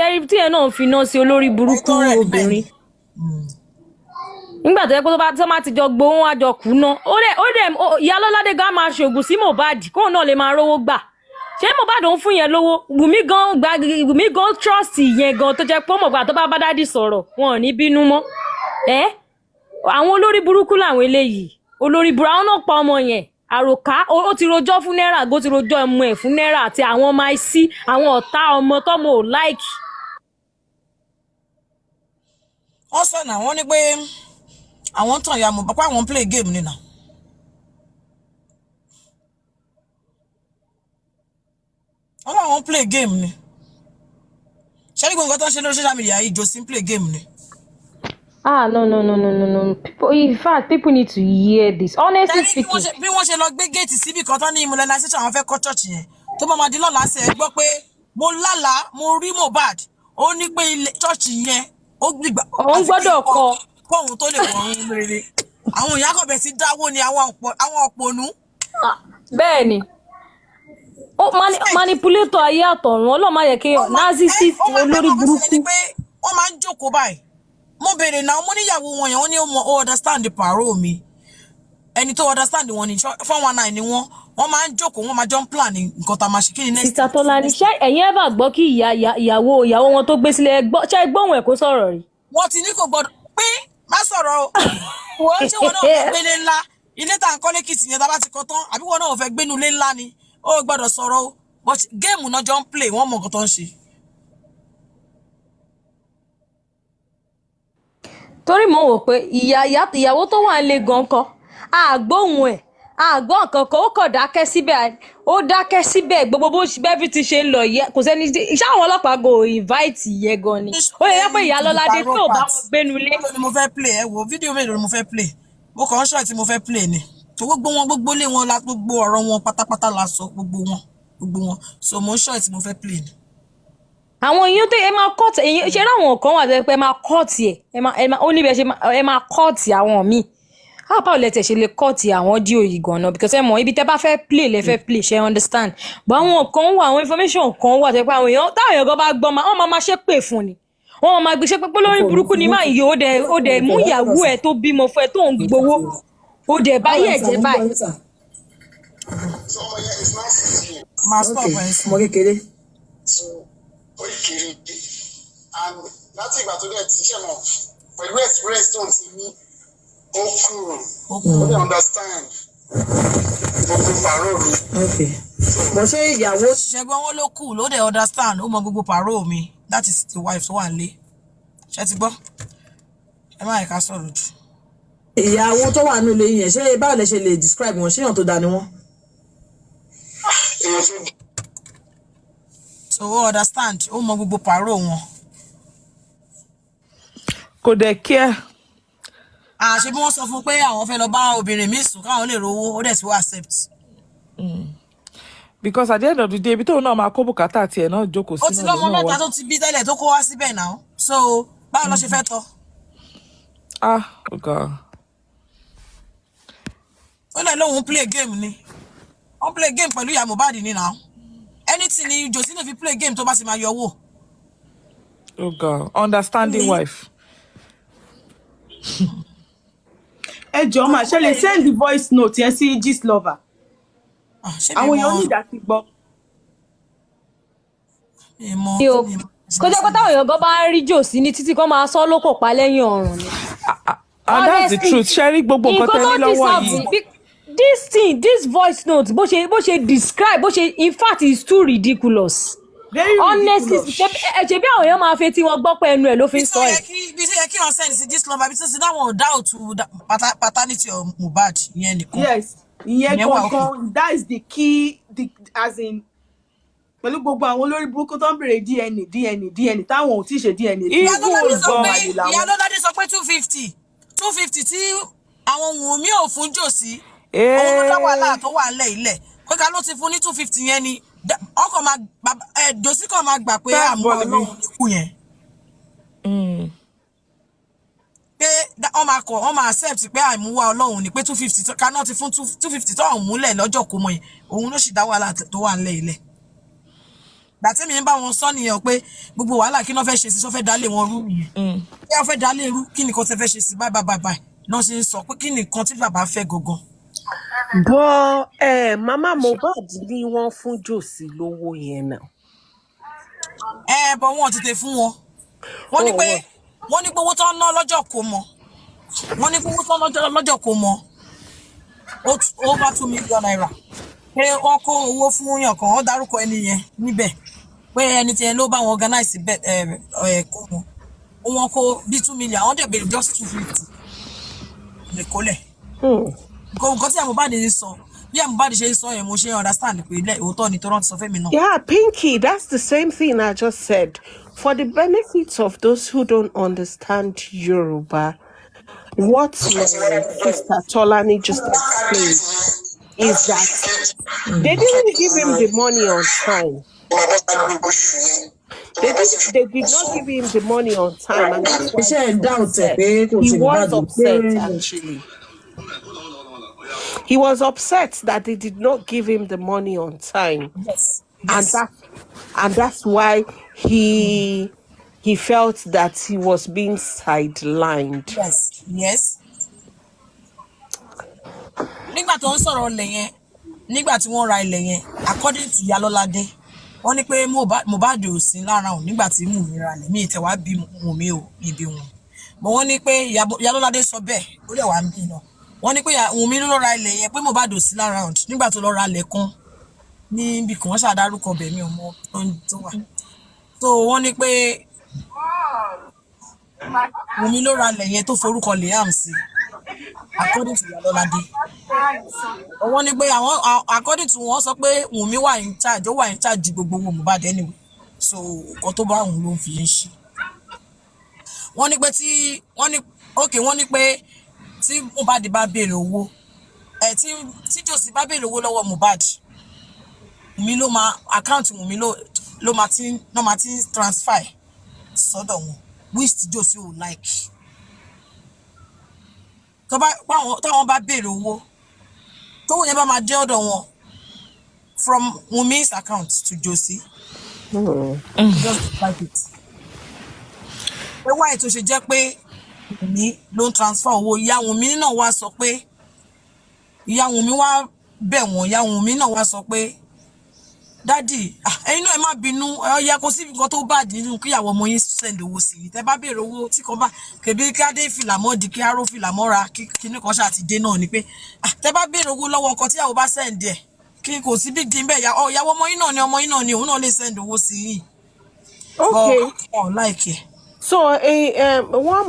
ẹrí tí ẹ náà fi iná sí olórí burúkú obìnrin nígbà tó yẹ pé tó bá ti jọ gbowó àjọ kù ná ó dẹ̀ Ìyálọ́ládé gan máa ṣoògùn sí Mohbad kóun náà lè máa rówó gbà ṣé Mohbad ń fún yẹn lówó Wùmí gan trust yẹn gan tó jẹ́ pé Mohbad tó bá dádì sọ̀rọ̀ wọn ò ní bínú mọ́ àwọn olórí burúkú làwọn eléyìí olórí burúkú àwọn náà pa ọmọ yẹn àròká ó ti rojọ́ fún náírà gó ti rojọ́ ọmọ ẹ̀ fún náírà àti àwọn ọmọ àìsí àwọn ọ̀tá ọmọ tọ́mọ ò láìkì. wọ́n sọ náà wọ́n ní pé àwọn tàn ya Mohbad pé àwọn play game nínà. wọ́n láwọn play game ni ṣé ní gbogbo nǹkan tó ń ṣe lórí social media yìí Josin play game ni. No. People, in fact, people need to hear this. Honestly speaking. Bí wọ́n ṣe lọ gbé géètì síbi kan tán ní immunization àwọn fẹ́ kọ́ church yẹn tó bá máa di lọ́la ṣe gbọ́ pé mo lálàá mo rí Mohbad ó ní pé ilé church yẹn ó gbìgbà. Òun gbọ́dọ̀ kọ́. Kóhun tó lè wọ̀n rere. Àwọn ìyá kọ̀bẹ̀ ti dáwó ni àwọn òpònú. Bẹ́ẹ̀ ni. Ó manipulator ayé àtọ̀run ọlọ́mọ ayẹ kéèyàn narcissist olórí burúkú. Wọ́n máa ń jókòó báyìí. Mo bèrè náà mo níyàwó wọn yẹn wọ́n ní ó understand the parole mi ẹni tó understand wọn ni 419 ni wọ́n máa ń jókòó wọ́n máa jọ ń plan nǹkan tá a máa ṣe kí ni next. Sister Tolani ṣé ẹ̀yin ever gbọ́ kí ìyàwó wọn tó gbé sílẹ̀ ṣé gbóhùn ẹ̀ kó sọ̀rọ̀ rí. Wọ́n ti ní kò gbọ́dọ̀ pé má sọ̀rọ̀ o wọ́n ṣé wọn náà fẹ́ gbélé ńlá ilé tá à ń kọ́ lẹ́kìtì yẹn tá a bá ti kọ́ tán àbí wọn náà ò fẹ́ gbénu ilé ńlá ni ó gbọ́dọ̀ sọ̀rọ̀ o but géèmù náà jọ ń play wọ́n mọ nǹkan tó ń ṣe. Torí mo wò pé ìyàwó tó wà nílé gan kọ́ àgbóhùn ẹ̀ àgbọ̀ kankan ó kàn dákẹ́ síbẹ̀ gbogbo bó bẹ́ẹ̀ ti ṣe ń lọ yẹ kò sẹ́ni iṣẹ́ àwọn ọlọ́pàá go invite yẹ gan ni ó yẹ pé Ìyálọ́ládé tí ò bá wọn gbénu lé. mélòó ni mo fẹ́ play ẹ wo fídíò mélòó ni mo fẹ́ play mo kàn ń ṣọ́ ẹ̀ tí mo fẹ́ play ni tó gbogbo lé wọn la gbogbo ọ̀rọ̀ wọn pátápátá la sọ gbogbo wọn so mo ń ṣọ́ ẹ̀ tí mo fẹ́ play ni. Àwọn èèyàn tó ẹ máa kọ́ọ̀tì èèyàn ṣe ráwọn kan wà tó pé ẹ máa kọ́ọ̀tì ẹ ó níbi ẹ máa kọ́ọ̀tì àwọn míì báwo lẹ tẹ̀ ṣe lè kọ́ọ̀tì àwọn díò yìí gan-an because ẹ mọ̀ ibi tẹ́ bá fẹ́ play lẹ fẹ́ play ṣe understand but àwọn kan wà àwọn information kan wà tó pé àwọn èèyàn táwọn èèyàn gan bá gbọ́ wọ́n máa ṣe pè fún ni wọ́n máa gbé ṣe pé lórí burúkú ni máa yí ó dẹ̀ mú ìyàwó ẹ̀ tó bímọ fún ẹ tó ń gbowó ó dẹ̀ báyé ẹ̀jẹ̀ báyìí. máa stop ẹ̀ sí. ọmọ kékeré ó kiri and láti ìgbà tó dẹ̀ ti ṣe mọ̀ pẹ̀lú experience tó ń ti ní ó kúrò ó dẹ̀ understand gbogbo parole mi. mo ṣe ìyàwó ṣẹgbọn wọn ló kù ló dẹ̀ understand ó mọ gbogbo parole mi that is the wife tó wà nílé ṣe ti gbọ́ ẹ má yẹ ká sọ̀rọ̀ jù. ìyàwó tó wà nílé yẹn ṣé báwo lẹ ṣe lè describe wọn ṣé èèyàn tó dáa ni wọn. èèyàn tó so ó understand ó mọ gbogbo parole wọn. Kò dẹ̀ care. Ṣé bí wọ́n sọ fún pé àwọn fẹ́ lọ bá obìnrin mi sùn káwọn lè rówó ó dẹ̀ sí wọ́n accept. Because at the end of the day ibi tóun náà máa kó bùkátà tiẹ̀ náà jókòó sí ó ti lọ́mọ mẹ́ta tó ti bí tẹ́lẹ̀ tó kó wá síbẹ̀ náà so báwo lọ ṣe fẹ́ tọ́. Okay. ó lè lóun play game ni wọ́n play game pẹ̀lú ìyá Mohbad ni náà anything ni Josin fi play game tó bá sì máa yọ owó. Okay. Understanding wife. Ẹ jọ̀ọ́ mà ṣe lè send the voice note yẹn sí gist lover. Àwọn èèyàn ní ìdásí gbọ́. Kó jẹ́ pé táwọn èèyàn gan bá ń rí Josin ní títí kan máa sọ lóko pa lẹ́yìn ọ̀run ni. And that's the truth. Sherry gbogbo nǹkan tẹ́ ní lọ́wọ́ yìí. This voice note bó ṣe describe bó ṣe in fact is too ridiculous. Very honestly ṣe bí àwọn èèyàn máa fẹ́ tí wọ́n gbọ́ pé ẹnu ẹ̀ ló fi ń sọ ẹ̀. Bí ṣe yẹ kí wọ́n send sí gist lover bí ṣe dáwọn doubt paternity of Mohbad ìyẹn nìkan. Yes, ìyẹn gangan that is the key as in pẹ̀lú gbogbo àwọn olórí burúkú tó ń bèrè DNA táwọn ò tí ì ṣe DNA. Ìyálọ́ládé sọ pé 250 tí àwọn ohun mi ò fún Josin òun ló dá wàhálà tó wà ńlẹ̀ ilẹ̀ pé ká ló ti fún ní 250 yẹn ni ọkọ̀ máa Josin kan máa gbà pé àmú Ọlọ́run níkù yẹn. Pé wọ́n máa accept pé àìmúwá Ọlọ́run ni pé 250 kaná ti fún 250 tó ọ̀hún múlẹ̀ lọ́jọ́ kó mọ̀ yẹn òun ló sì dá wàhálà tó wà ńlẹ̀ ilẹ̀. Gbàtí mi ń bá wọn sọ nìyẹn pé gbogbo wàhálà kí wọ́n fẹ́ ṣe sí sọ fẹ́ dálé wọn rú nìyẹn. Bí wọ́n fẹ́ dálé rú kí nìkan tẹ́ fẹ́ ṣe sí báyìí náà ṣe ń sọ pé kí nìkan tí bàbá fẹ́ gangan But Mama Mohbad ní wọ́n fún Josie lówó yẹn náà. But wọ́n ti tẹ fún wọn. Wọ́n ní pé owó tó ń ná lọ́jọ́ kò mọ̀. Wọ́n ní pé owó tó ń ná lọ́jọ́ kò mọ̀. Over 2 million naira. Pé wọ́n kó owó fún yàn kan, wọ́n dárúkọ ẹni yẹn níbẹ̀. Pé ẹni tí yẹn ló bá wọn organize kó wọn. Wọ́n kó bí 2 million, wọ́n dẹ̀ bèrè just 250. Lè kólẹ̀. Nǹkan tí Mohbad sọ, bí Mohbad ṣe sọ yẹn, mo ṣe understand pé ilé òótọ́ ni tó rántí sọ fẹ́mi náà. Yeah, Pinky, that's the same thing I just said. For the benefit of those who don't understand Yoruba, what Sister Tolani just explained is that they didn't give him the money on time. They did not give him the money on time, and that's why he was upset, actually. He was upset that they did not give him the money on time. Yes. And that's why he felt that he was being sidelined. Yes. Nígbà tó ń sọ̀rọ̀ ilẹ̀ yẹn, nígbà tí wọ́n ra ilẹ̀ yẹn, according to Yalolade, wọ́n ní pé Mohbad ò sí lára òun nígbà tí Wùnmí ra ilẹ̀. Mi ìtẹ̀wá bí Wùnmí ò ibi wọn. But wọ́n ní pé Yalolade sọ bẹ́ẹ̀, ó dẹ̀ wá ń bí náà. Wọ́n ní pé Wùnmí ló ra ilẹ̀ yẹn pé Mohbad ò sí lára òun nígbà tó lọ ra ilẹ̀ kan níbi kan, wọ́n ṣàdárúkọ bẹ̀ mí ọmọ tó wà. So wọ́n ní pé Wùnmí ló ra ilẹ̀ yẹn tó forúkọ Liam sí, according to Yalolade. Wọ́n ní pé according to wọ́n sọ pé Wùnmí wà in charge, ó wà in charge gbogbo owó Mohbad anyway. So nǹkan tó bá òun ló ń fi ń ṣe. Wọ́n ní pé wọ́n ní pé tí Mohbad bá béèrè owó, tí Josie bá béèrè owó lọ́wọ́ Mohbad, Wùnmí ló máa account Wùnmí ló máa ti transfer sọ́dọ̀ wọn, which Josie ò like. Táwọn bá béèrè owó, tó yẹn bá máa dé ọ̀dọ̀ wọn from Wùnmí's account to Josie. Just like it. Pé why tó ṣe jẹ́ pé Wùnmí ló ń transfer owó. Ìyá Wùnmí náà wá sọ pé ìyá Wùnmí wá bẹ̀ wọ́n. Ìyá Wùnmí náà wá sọ pé dádì, ẹ̀yin náà ẹ má bínú, ọ̀yà kò sí nǹkan tó bá nínú kí ìyàwó ọmọ yín send owó sí i. Tẹ́ bá béèrè owó tí kan bá kèbí kí adé fìlà mọ́ di kí aró fìlà mọ́ra kíní kan ṣáà ti dé náà ni pé tẹ́ bá béèrè owó lọ́wọ́ ọkọ tí ìyàwó bá send ẹ̀ kí kò sí big deal bẹ́ẹ̀ ìyàwó ọmọ yín náà ni òun náà lè send owó sí i. Okay. Oh, like it. So, what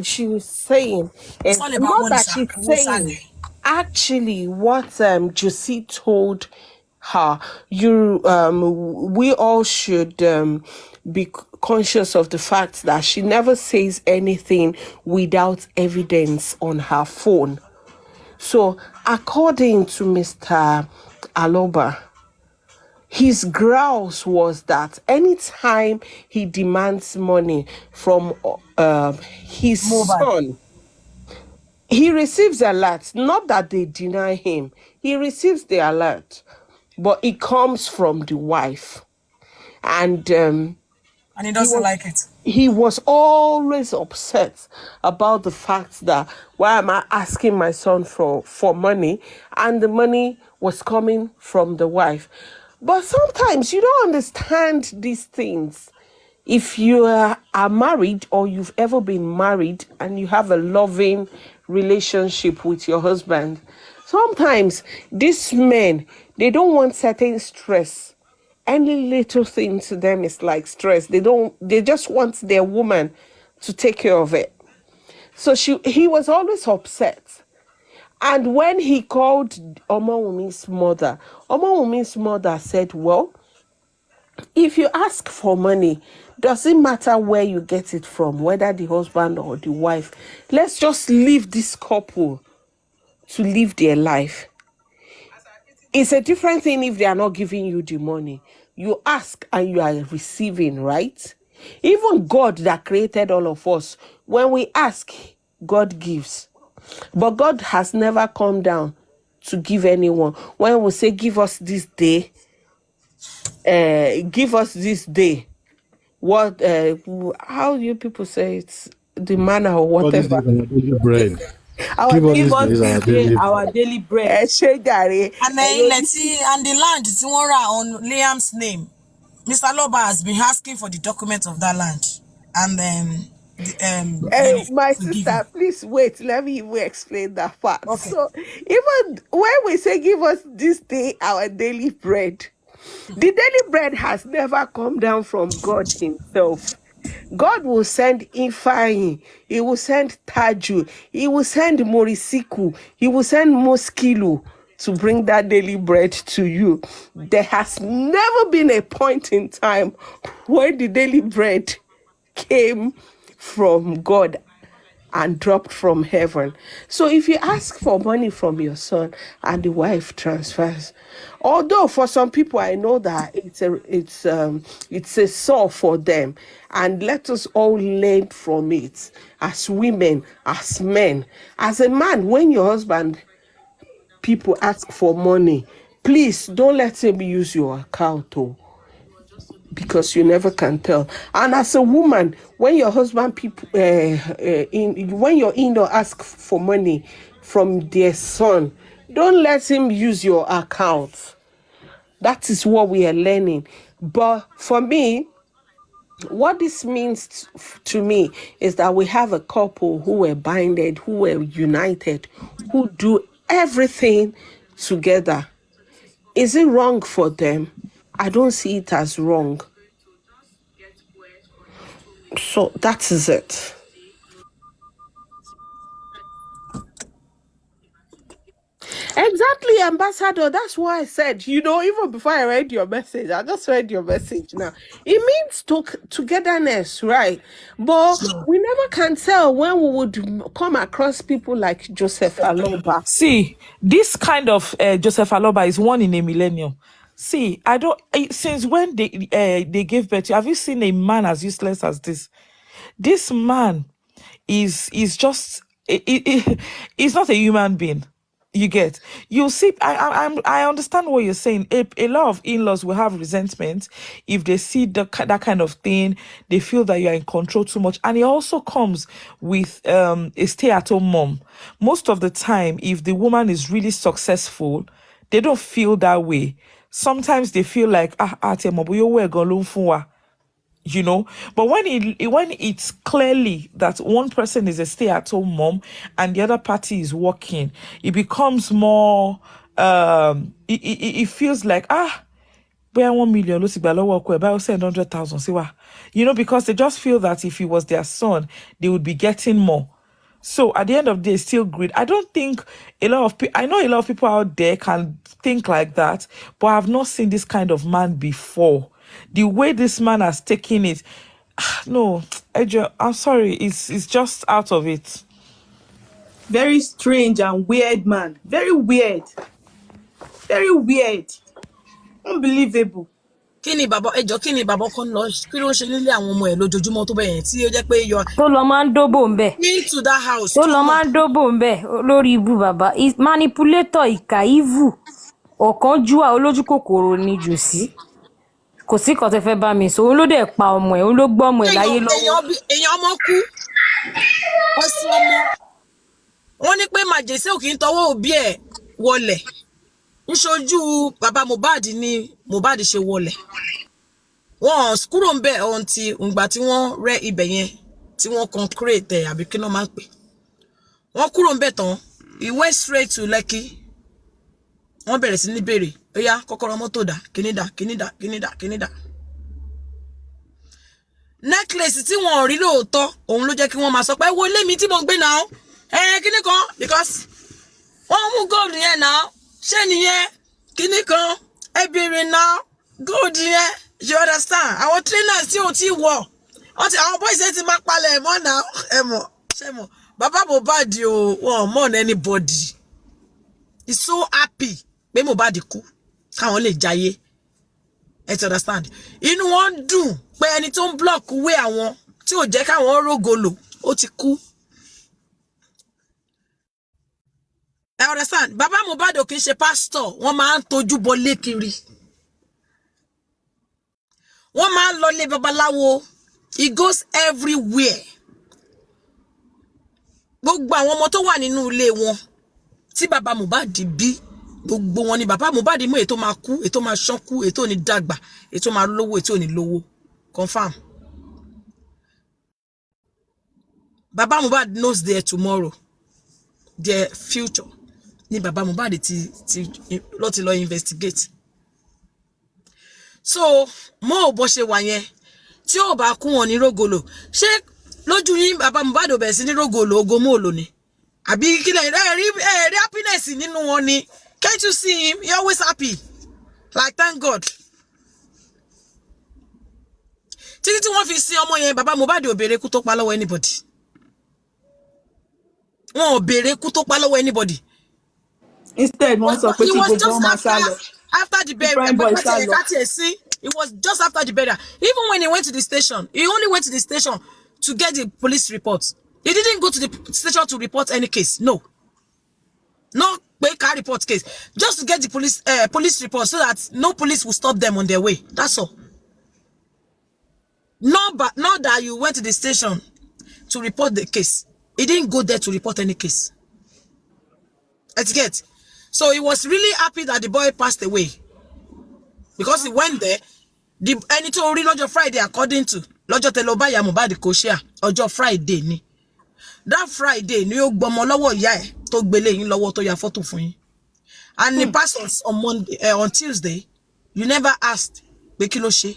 she's saying is not that she's saying. Actually, what Josie told her, we all should be conscious of the fact that she never says anything without evidence on her phone. So, according to Mr. Aloba, his grouse was that anytime he demands money from his son, he receives alert. Not that they deny him. He receives the alert, but it comes from the wife. And he doesn't like it. He was always upset about the fact that, why am I asking my son for money? And the money was coming from the wife. But sometimes you don't understand these things. If you are married or you've ever been married and you have a loving relationship with your husband, sometimes these men, they don't want certain stress. Any little thing to them is like stress. They just want their woman to take care of it. So he was always upset. And when he called Omawumi's mother said, well, if you ask for money, doesn't matter where you get it from, whether the husband or the wife. Let's just leave this couple to live their life. It's a different thing if they are not giving you the money. You ask and you are receiving, right? Even God that created all of us, when we ask, God gives. But God has never come down to give anyone. When we say, give us this day, how do you people say it's the manna or whatever? Bread. Our Give us give this us days this our day daily our bread. daily bread. And then and the land tí wọ́n rà on Liam's name. Mr. Loba has been asking for the document of that land, and then then My to give him. sister, please wait. Let me even explain that part. Okay. So, even when we say give us this day our daily bread, the daily bread has never come down from God Himself. God will send Ifeanyi, He will send Taju, He will send Morisiku, He will send Moskilu to bring that daily bread to you. There has never been a point in time when the daily bread came from God and dropped from heaven. So if you ask for money from your son and the wife transfers, although for some people I know that it's a sore for them, and let us all learn from it as women, as men, as a man. When your husband people ask for money, please don't let him use your account. Oh, because you never can tell. And as a woman, when your husband people when your in-law ask for money from their son, don't let him use your account. That is what we are learning. But for me, what this means to me is that we have a couple who were binded, who were united, who do everything together. Is it wrong for them? I don't see it as wrong. So that is it. Exactly, Ambassador. That's why I said, even before I read your message, I just read your message now. It means togetherness, right? But we never can tell when we would come across people like Joseph Aloba. See, this kind of Joseph Aloba is one in a millennium. See, I don't. Since when they gave birth to, have you seen a man as useless as this? This man is just. He's not a human being. You get. You see, I understand what you're saying. A lot of in-laws will have resentment if they see that kind of thing. They feel that you are in control too much, and it also comes with a stay-at-home mom. Most of the time, if the woman is really successful, they don't feel that way. Sometimes they feel like but when it's clearly that one person is a stay-at-home mom and the other party is working, it becomes more it feels like where 1 million ló ti gbà lọ́wọ́ ọkọ ẹ̀ báyìí ó send 100,000 sí wa, because they just feel that if it was their son they would be getting more. So at the end of the day, still greed. I don't think I know a lot of people out there can think like that, but I've not seen this kind of man before. The way this man has taken it, no, Ejo, I'm sorry, it's just out of it. Very strange and weird man. Very weird. Very weird. Unbelievable. Kí ni bàbá kan lọ kí ló ń ṣe nílé àwọn ọmọ ẹ̀ lójoojúmọ́ tó bẹ́ẹ̀ yẹn tí ó jẹ́ pé yọ. Tó lọ máa ń dóbò ń bẹ̀. Into that house. Tó lọ máa ń dóbò ń bẹ̀ lórí ibu bàbá. Manipulator ìkà evil. Ọ̀kánjúà olójú kòkòrò ni Jòsí. Kò sí kan tẹ́ fẹ́ bá mi sọ. Òun ló dẹ̀ pa ọmọ ẹ̀. Òun ló gbọ́ ọmọ ẹ̀ láyé lọ́wọ́. Èèyàn ọmọ kú. Ọsùn ọmọ. Wọ́n ní pé màjèsé ò kì í tọwọ́ òbí ẹ̀ wọlẹ̀. Nṣojú bàbá Mohbad ni Mohbad ṣe wọlẹ̀. Wọ́n kúrò ń bẹ̀ ọ̀ǹtì ìgbà tí wọ́n rẹ́ ibẹ̀ yẹn tí wọ́n concrete àbí kí náà máa ń pè. Wọ́n kúrò ń bẹ̀ tán. He went straight to Lekki. Wọ́n bẹ̀rẹ̀ sí ní béèrè. Ó yá kọ́kọ́rọ́ mọ́tò dà kíní dà. Necklace tí wọ́n rí lóòótọ́ òun ló jẹ́ kí wọ́n máa sọ pé wo ilé mi tí mo gbé náà. Kíní kan because wọ́n mú gold yẹn náà. Ṣé nìyẹn kíní kan ẹ béèrè náà gold yẹn. You understand? Àwọn trainers tí ò tí wọ̀. Àwọn boys ti máa palẹ̀ mọ́ náà. Ṣé mọ̀? Bàbá Mohbad o wọn mọ̀ ní anybody. He's so happy pé Mohbad kú káwọn lè jayé. You understand? Inú wọn dùn pé ẹni tó ń block wé àwọn tí ò jẹ́ káwọn rógolo ó ti kú. You understand? Bàbá Mohbad ò kì í ṣe pastor, wọ́n máa ń tojú bọ lékiri. Wọ́n máa ń lọ lé babaláwo. He goes everywhere. gbogbo àwọn ọmọ tó wà nínú ilé wọn tí bàbá Mohbad bí gbogbo wọn ni bàbá Mohbad mú ètò máa kú, ètò máa ṣánkú, ètò ní dàgbà, ètò máa lówó, ètò ní lówó. Confirm. Baba Mohbad knows their tomorrow, their future. Ni Baba Mohbad ti lọ investigate. So, mo bó ṣe wà yẹn tí ó bá kún wọn ní rogolo. Ṣé lójú yín Baba Mohbad ò bẹ̀ sí ní rogolo ogo mo lo ni? Àbí kí lẹ rí happiness nínú wọn ni? Can't you see him? He always happy. Like, thank God. Títí tí wọ́n fi sin ọmọ yẹn Baba Mohbad ò béèrè kú tó pa lọ́wọ́ anybody. Wọ́n ò béèrè kú tó pa lọ́wọ́ anybody. Instead, wọ́n sọ pé kí gbogbo wọn máa sá lọ. After the burial, it was just after the burial. Even when he went to the station, he only went to the station to get the police report. He didn't go to the station to report any case. No. No car report case. Just to get the police report so that no police will stop them on their way. That's all. Not that you went to the station to report the case. He didn't go there to report any case. Etiquette. So he was really happy that the boy passed away. Because he went there. Ẹni tó rí lọ́jọ́ Friday according to lọ́jọ́ tẹlọbáyà Mohbad kò share ọjọ́ Friday ni. That Friday ni ó gbọmọ lọ́wọ́ ìyá ẹ̀ tó gbélé yín lọ́wọ́ tó ya photo fún yín. And the pastors on Tuesday, you never asked pé kí ló ṣe.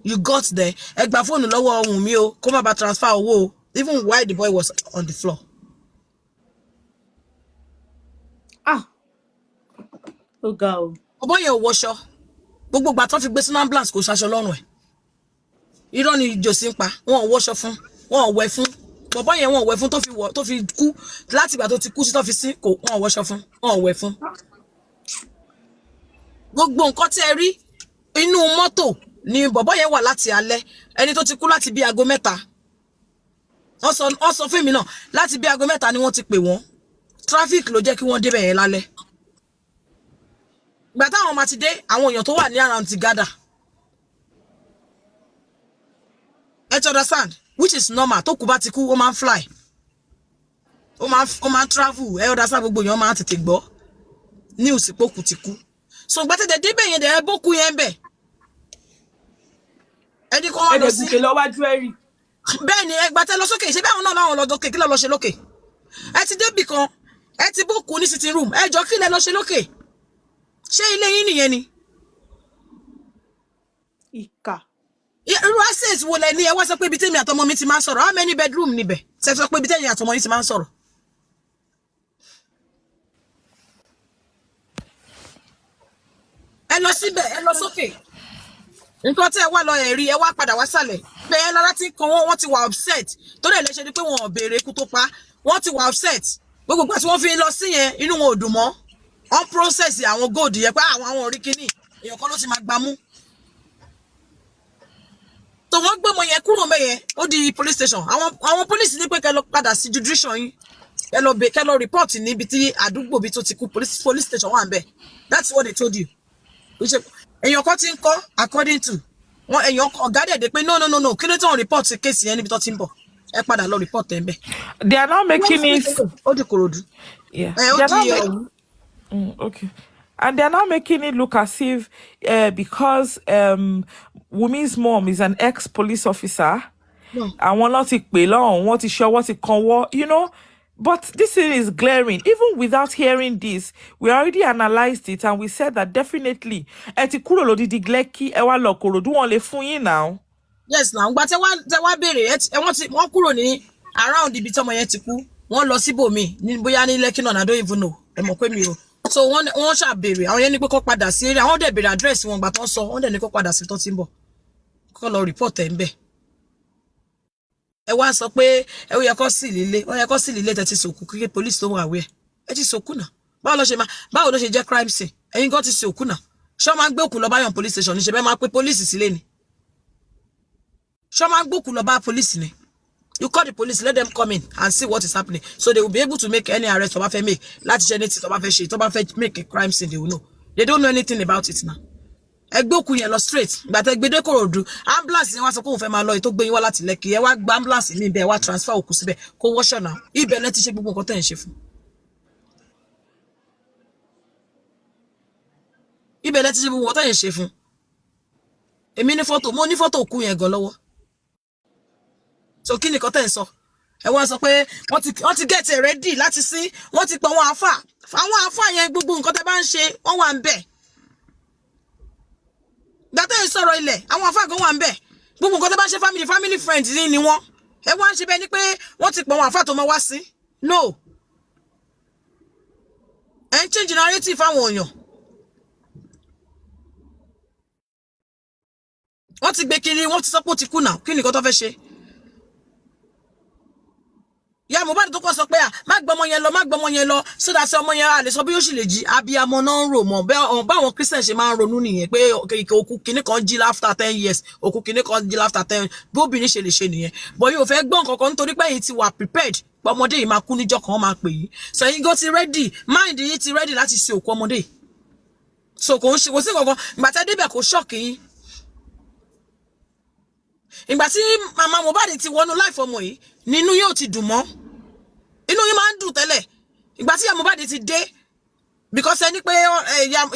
You got there. Ẹ gba phone lọ́wọ́ ohun mi o, kó má bá transfer owó, even while the boy was on the floor. Oh God. Ọbọ yẹn ò wọṣọ. Gbogbo ìgbà tó fi gbé sínú ambulance kò ṣaṣọ lọ́rùn ẹ̀. Irọ́ ni Josin pa. Wọ́n ò wọṣọ fún, wọ́n ò wẹ̀ fún. Ọbọ yẹn wọ́n ò wẹ̀ fún tó fi kú láti ìgbà tó ti kú sí tó fi sí kò wọ́n ò wọṣọ fún, wọ́n ò wẹ̀ fún. Gbogbo nǹkan tí ẹ rí inú mọ́tò ni bọ̀bọ́ yẹn wà láti alẹ́. Ẹni tó ti kú láti bí aago 3. Wọ́n sọ fún mi náà láti bí aago 3 ni wọ́n ti pè wọ́n. Traffic ló jẹ́ kí wọ́n débẹ̀ yẹn lálẹ́. Ìgbà táwọn máa ti dé, àwọn èèyàn tó wà ní around ti gather. You understand? Which is normal. Tó kú bá ti kú, ó máa fly. Ó máa travel. You understand? Gbogbo èèyàn máa tètè gbọ́. News pé kú ti kú. So ìgbà tètè débẹ̀ yẹn dẹ̀ bó kú yẹn bẹ̀. Ẹni kan wá lọ sí. Ẹ̀dẹ̀ gùnkè lọ́wọ́ jewelry. Bẹ́ẹ̀ ni ẹgbà tẹ lọ sókè. Ṣé bẹ́ẹ̀ àwọn náà láwọn lọ dókè kí lọ ṣe lókè? Ẹ ti débì kan. Ẹ ti bó kú ní sitting room. Ẹ jọ kí lẹ lọ ṣe lókè? Ṣé ilé yín nìyẹn ni? Ìkà. Irú access wo lẹ ní ẹ wá sọ pé ibi tèmi àtọmọ mi ti máa ń sọ̀rọ̀. How many bedroom níbẹ̀? Ṣé sọ pé ibi tèmi àtọmọ yín ti máa ń sọ̀rọ̀? Ẹ lọ síbẹ̀, ẹ lọ sókè. Nǹkan tí ẹ wá lọ ẹ̀rí, ẹ wá padà wá sàlẹ̀. Bẹ́ẹ̀ lára tí kan wọ́n ti wà upset. Tó dẹ̀ lè ṣe ni pé wọn ò béèrè ikú tó pa. Wọ́n ti wà upset. Gbogbo ìgbà tí wọ́n fi lọ sí yẹn, inú wọn ò dùn mọ́. On process àwọn gold yẹn pé àwọn orí kìíní èèyàn kan ló ti máa gbámú. So wọ́n gbé ọmọ yẹn kúrò ńbẹ̀ yẹn ó di police station. Àwọn police ní pé kẹ́ lọ padà sí jurisdiction yín. Kẹ́ lọ report níbi tí àdúgbò bí tó ti kú police station wà ńbẹ̀. That's what they told you. Èèyàn kan ti ń kọ́ according to wọn èèyàn ọ̀gá dẹ̀ dé pé no kí ló tí wọ́n report case yẹn níbi tó ti ń bọ̀. Ẹ padà lọ report ẹ̀ ńbẹ̀. They are now making it. Ó di Kòròdú. Yeah. Okay. And they're now making it look as if because Wumi's mom is an ex-police officer, and wọ́n lọ ti pè lọ́hùn, wọ́n ti ṣọwọ́ ti kanwọ́, you know. But this thing is glaring. Even without hearing this, we already analyzed it and we said that definitely ẹ ti kúrò lódìdí Lekki ẹ wá lọ Kòròdú wọn lè fún yín now. Yes, now. But tẹ wá béèrè wọ́n kúrò ní around ibi tí ọmọ yẹn ti kú. Wọ́n lọ síbòmí ní bóyá ní Lekki náà, I don't even know. Ẹ mọ̀ pé mi o. So wọ́n ṣàbèrè àwọn yẹn ní pé kó padà sí eré àwọn dẹ̀ bèrè address wọn gbà tán sọ wọ́n dẹ̀ ní kó padà sí tó ti ń bọ̀ kó lọ report ẹ̀ ń bẹ̀. Ẹ wá sọ pé ẹ yẹ kó sí lílé tẹ́tí sòkú kí police tó wà wẹ̀ ẹ ti sòkú náà báwo ló ṣe jẹ́ crime scene ẹ̀yin kan ti sòkú náà ṣé wọ́n máa gbé òkú lọ báyọ̀ police station ní ṣe bẹ́ẹ̀ máa pé police sílé ni ṣé wọ́n máa gbé òkú lọ bá police ni. You call the police, let them come in and see what is happening. So they will be able to make any arrest to make. Láti ṣe anything to make a crime scene, they will know. They don't know anything about it now. ẹ gbé òkú yẹn lọ straight ìgbà tẹ́ gbé dé Kòròdú ambulance yẹn wá sọ pé òun fẹ́ máa lọ èyí tó gbé yín wá láti Lẹ́kì ẹ wá gba ambulance mi bẹ́ẹ̀ wá transfer òkú síbẹ̀ kó wọ́ṣọ̀ náà ibẹ̀ lẹ́ ti ṣe gbogbo nǹkan tẹ́ ń ṣe fún ibẹ̀ lẹ́ ti ṣe gbogbo nǹkan tẹ́ ń ṣe fún èmi ní fọ́tò mo ní fọ́tò òkú yẹn gan lọ́wọ́ so kí nìkan tẹ́ ń sọ ẹ wá sọ pé wọ́n ti get ready láti sí wọ́n ti pọ̀ àwọn àfà yẹn gbogbo nǹkan tẹ́ bá ń ṣe wọ́n wà ń bẹ̀ gbàtẹ́ ìsọ̀rọ̀ ilẹ̀ àwọn àfà kan wà ń bẹ̀ gbogbo nǹkan tẹ́ bá ń ṣe family friends ni wọ́n ẹ wá ń ṣe bẹ́ẹ̀ ni pé wọ́n ti pọ̀ àwọn àfà tó máa wá sí no ẹ ń change narrative fáwọn èèyàn wọ́n ti gbé kiri wọ́n ti sọ pé ó ti kú náà kí nìkan tó fẹ́ ṣe ìyá Mohbad tó kọ́ sọ pé má gbọ́mọ yẹn lọ sódà sí ọmọ yẹn a lè sọ bí ó sì lè jí abiyamọ náà ń rò mọ́ báwọn Christian ṣe máa ń ronú nìyẹn pé òkú kìíní kan jí after 10 years òkú kìíní kan jí after 10 bí obìnrin ṣe lè ṣe nìyẹn bọ́ yóò fẹ́ gbọ́n kankan nítorí pé yìí ti wà prepared pé ọmọdé yìí máa kú níjọ́ kan máa pè yìí so yín go ti ready mind yìí ti ready láti ṣe òkú ọmọdé so kò sí kankan ìgbà tẹ́ débẹ̀ kò ṣọ́ọ̀kì yín ìgbà tí màmá Mohbad ti wọnú life ọmọ yìí nínú yóò ti dùn mọ́ inú yín máa ń dùn tẹ́lẹ̀ ìgbà tí ìyá Mohbad ti dé because ẹni pé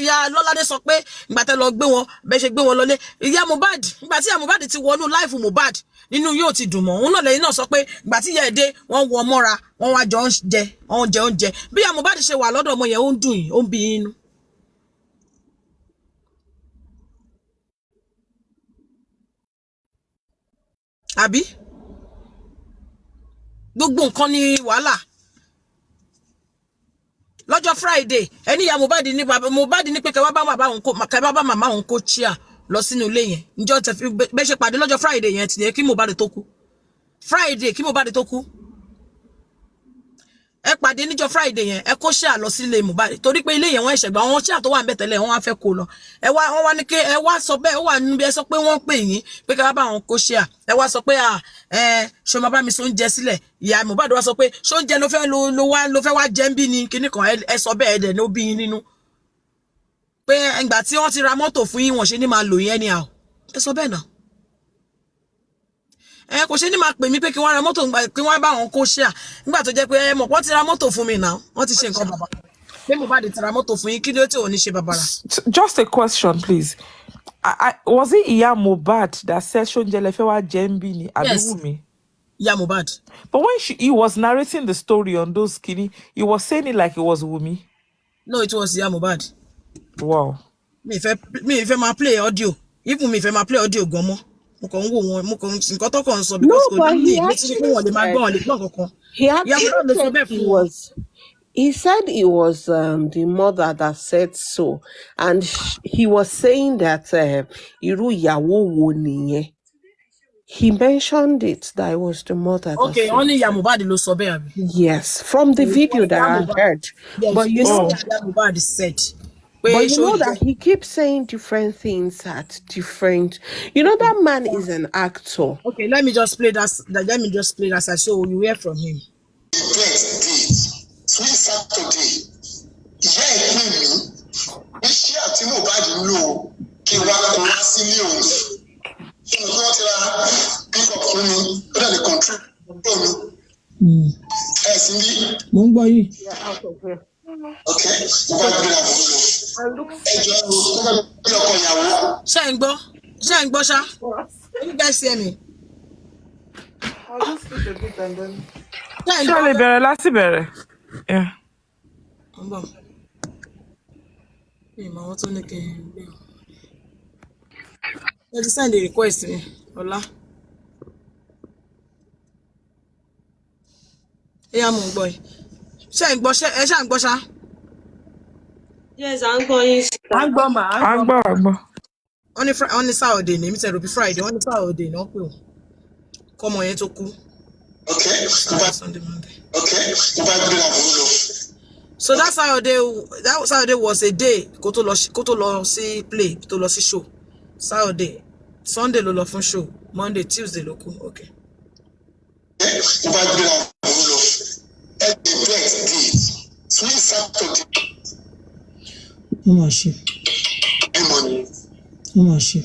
ìyá Lọ́ládé sọ pé ìgbà tẹ́ lọ gbé wọn bẹ́ẹ̀ ṣe gbé wọn lọlé ìyá Mohbad ìgbà tí ìyá Mohbad ti wọnú life Mohbad nínú yóò ti dùn mọ́ òun náà lẹ́yìn náà sọ pé ìgbà tí ìyá ẹ̀ dé wọ́n wọ mọ́ra wọ́n wá jọ ń jẹ oúnjẹ bí ìyá Mohbad ṣe wà lọ́dọ̀ ọmọ yẹn ó ń dùn yín ó ń bí yín inú. àbí gbogbo nǹkan ni wàhálà lọ́jọ́ Friday ẹni ìyá Mohbad ní pé kẹwàá bá màmá òun kó chia lọ sínú ilé yẹn níjọ́ tẹ fi bẹ́ ṣe pàdé lọ́jọ́ Friday yẹn tìyẹ kí Mohbad tó kú Friday kí Mohbad tó kú ẹ pàdé níjọ́ Friday yẹn ẹ kó chia lọ sí ilé Mohbad torí pé ilé yẹn wọ́n ẹ̀ṣẹ̀gbà wọn chia tó wà ń bẹ̀ tẹ́lẹ̀ wọ́n wá fẹ́ kó lọ wọ́n wá ní kí ẹ wá sọ bẹ́ẹ̀ ó wà nínú bí ẹ sọ pé wọ́n pè yín pé kẹwàá bá wọn kó chia ẹ wá sọ pé ṣé o máa bá mi so oúnjẹ sílẹ̀ ìyá Mohbad wá sọ pé ṣé oúnjẹ ló fẹ́ wá jẹ ń bí ni kíní kan ẹ sọ bẹ́ẹ̀ dẹ̀ ní ó bí yín nínú pé ìgbà tí wọ́n ti ra mọ́tò fún yín wọ́n ṣe ní máa lò yín anyhow ẹ sọ bẹ́ẹ̀ náà kò ṣe ní máa pè mí pé kí wọ́n ra mọ́tò kí wọ́n bá wọn kó ṣíà nígbà tó jẹ́ pé ẹ mọ̀ wọ́n ti ra mọ́tò fún mi náà wọ́n ti ṣe nǹkan bàbá pé Mohbad ti ra mọ́tò fún yín kí ló tí ò ní ṣe bàbàrà. Just a question, please. Was it Iya Mohbad that said Shonje Lefe wa Jembi ni Abiwumi? Iya Mohbad. But when he was narrating the story on those skinny, he was saying it like it was Wumi. No, it was Iya Mohbad. Wow. Mi fẹ́ máa play audio. Even mi fẹ́ máa play audio gan mọ́. Mo kàn ń wò wọn, mo kàn nǹkan tó kàn ń sọ because kò ní ìgbé tí wọ́n lè máa gbọ́ wọn lè gbọ́ kankan. He said it was the mother that said so, and he was saying that irú ìyàwó wo nìyẹn. He mentioned it that it was the mother. Okay, only Iya Mohbad ló sọ bẹ́ẹ̀ àbí? Yes, from the video that I heard. Yes, but you know what Iya Mohbad said. But you know that he keeps saying different things at different. You know that man is an actor. Okay, let me just play that. Let me just play that so you hear from him. Sweet Saturday, ìyá ẹ̀ pè mí, iṣẹ́ àti Mohbad ń lò kí n wá kó wá sílé òun. Ṣé mo gbọ́ ti ra pick-up fún mi? Ó dẹ̀ lè control mi. Ẹ sì ń bí. Mo ń gbọ́ yìí. Okay, mo bá gbé ra bọ̀ lọ. Ẹjọ́ ló gbọ́dọ̀ bí ọkọ ìyàwó. Ṣé ń gbọ́? Ṣá? You guys hear me? I'll just speak a bit and then. Ṣé bẹ̀rẹ̀ láti bẹ̀rẹ̀? Yeah. Let's send a request me. Hola. Yeah, mon boy. Ṣé ń gbọ́ ṣá? Yes, I'm going. Àgbọ̀. On the Saturday, mi tẹ̀ rò bí Friday, on the Saturday náà pé o. Kọ́mọ yẹn tó kú. Okay. Sunday, Monday. Okay. Mo bá gbé ra bọ̀ lọ. So that Saturday was a day kó tó lọ sí play, tó lọ sí show. Saturday, Sunday ló lọ fún show, Monday, Tuesday ló kú. Okay. Mo bá gbé ra bọ̀ lọ. Every day, sweet Saturday. Mo máa ṣe. Money. Ọmọ ṣe.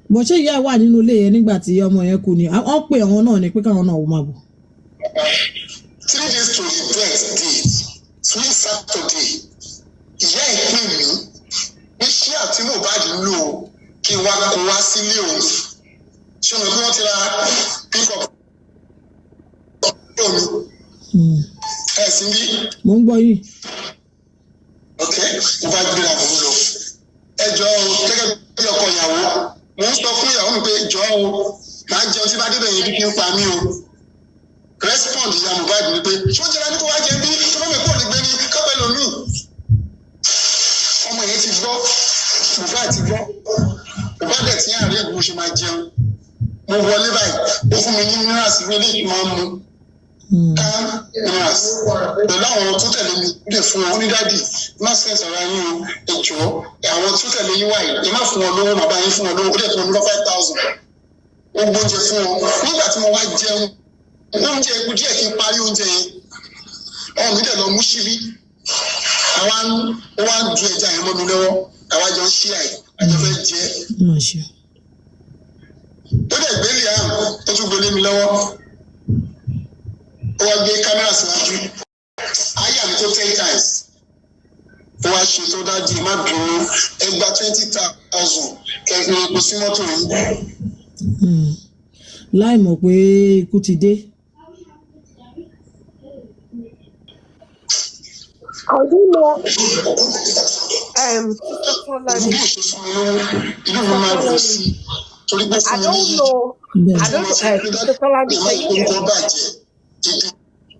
Bó ṣe ìyá wà nínú ilé yẹn nígbà tí ọmọ yẹn kú ni. Wọ́n pè àwọn náà ni pé káwọn náà wò máa bọ̀. 3 days to the death day, sweet Saturday, ìyá ẹ̀ pè mí pé ṣé àti Mohbad ń lò ó kí wá kó wá sílé òun. Ṣé mo bí wọ́n ti ra pick-up mi? Ẹ sì ń bí. Mo ń gbọ́ yìí. Ok, mo bá gbéra mò ń lọ. Ẹ jọ̀ọ́ gẹ́gẹ́ bí ọkọ ìyàwó, mo ń sọ fún ìyàwó mi pé jọ̀ọ́ o, màá jẹun tí bá débẹ̀ yẹn bí kí n pa mí o. Respond ìyá Mohbad ni pé ṣó jẹ́ra ní kó wá jẹ bí tó bá mi kó lè gbé ní kápẹ́ lómi. Ọmọ yẹn ti gbọ́, Mohbad ti gbọ́. Mohbad dẹ̀ ti ń àárẹ̀ bí mo ṣe máa jẹun. Mo wọlé báyìí, ó fún mi ní minerals ìwé ilé ìgbìmọ̀ máa ń mu. Calm minerals. Pẹ̀lú àwọn tó tẹ̀lé mi lè fún wọn onídàdì má sẹ́ǹsì ara yín o ẹ̀jọ̀ àwọn tó tẹ̀lé yín wáyé ẹ má fún wọn lówó bàbá yín fún wọn lówó ó dẹ̀ fún wọn ní 5,000. Ó gbóúnjẹ fún wọn. Nígbà tí mo wá jẹun, oúnjẹ ikú díẹ̀ kí n parí oúnjẹ yẹn. Ọmọ mi dẹ̀ lọ mú síbí. Àwa ń du ẹja yẹn mọ́ mi lọ́wọ́. Àwa jọ ń ṣí àjọ fẹ́ jẹ. Ó dẹ̀ gbélé àrùn tó tún gbélé mi lọ́wọ́. Ó wá gbé kámẹ́rà síwájú. Àyà mi tó 10 times. Ó wá ṣe tó dájú má bínú ẹgbà 20,000 kẹfì epo sí mọ́tò yìí. Láì mọ̀ pé ikú ti dé. I don't know.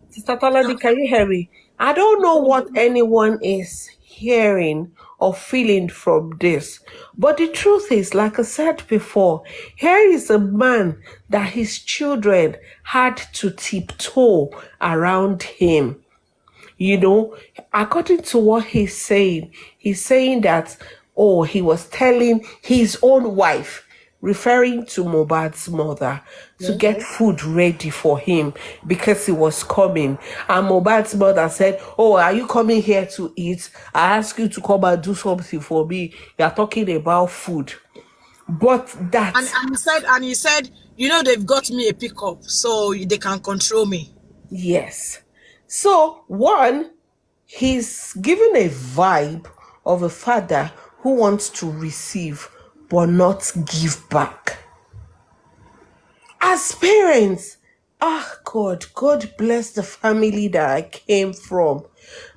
Sister Tolani, can you hear me? I don't know what anyone is hearing or feeling from this. But the truth is, like I said before, here is a man that his children had to tiptoe around him. You know, according to what he's saying that, he was telling his own wife, referring to Mohbad's mother, to get food ready for him because he was coming. And Mohbad's mother said, are you coming here to eat? I asked you to come and do something for me. You're talking about food. But that... And he said, you know, they've got me a pickup, so they can control me. Yes. So, one, he's given a vibe of a father who wants to receive but not give back. As parents, God bless the family that I came from.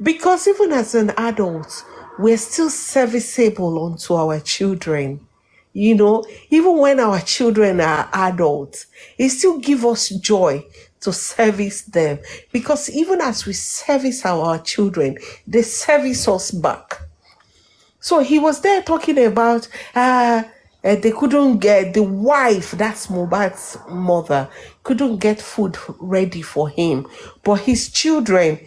Because even as an adult, we're still serviceable unto our children. You know, even when our children are adults, it still gives us joy to service them. Because even as we service our children, they service us back. So he was there talking about they couldn't get, the wife, that's Mohbad's mother, couldn't get food ready for him. But his children,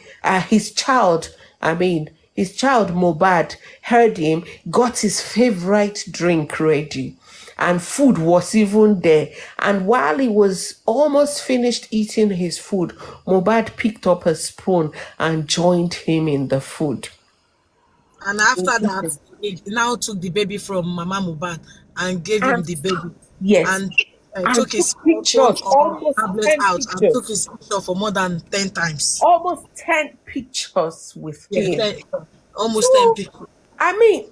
his child Mohbad heard him, got his favorite drink ready. And food was even there. And while he was almost finished eating his food, Mohbad picked up a spoon and joined him in the food. And after that, he now took the baby from Mama Mohbad and gave him the baby. Yes. And took his pictures, tablet out, and took his picture for more than 10 times. Almost 10 pictures with him. Almost 10 pictures. I mean,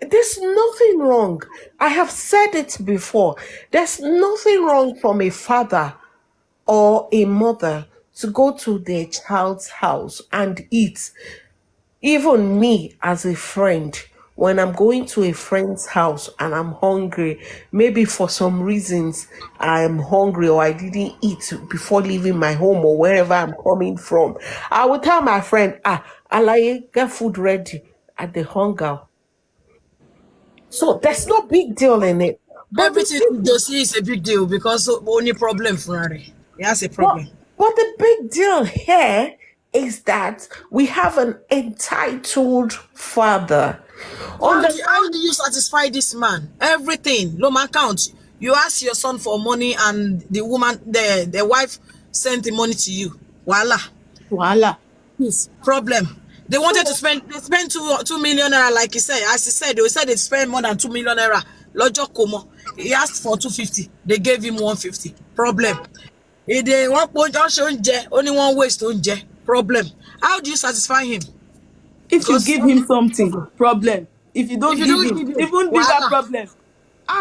there's nothing wrong. I have said it before. There's nothing wrong from a father or a mother to go to their child's house and eat. Even me as a friend, when I'm going to a friend's house and I'm hungry, maybe for some reasons I'm hungry or I didn't eat before leaving my home or wherever I'm coming from, I will tell my friend, Alaye, get food ready at the hunger. So there's no big deal in it. But everything you see is a big deal because only problem for Harry. He has a problem. But the big deal here is that we have an entitled father. How do you satisfy this man? Everything, no man count. You ask your son for money and the woman, the wife sent the money to you. Voila. Voila. Yes, problem. They wanted to spend 2 million naira, like he said. As he said, they said they spend more than 2 million naira. Lọ́jọ́ Komo. He asked for 250. They gave him 150. Problem. If they want only one waste oúnjẹ. Problem. How do you satisfy him? If you give him something, problem. If you don't give him, even bigger problem.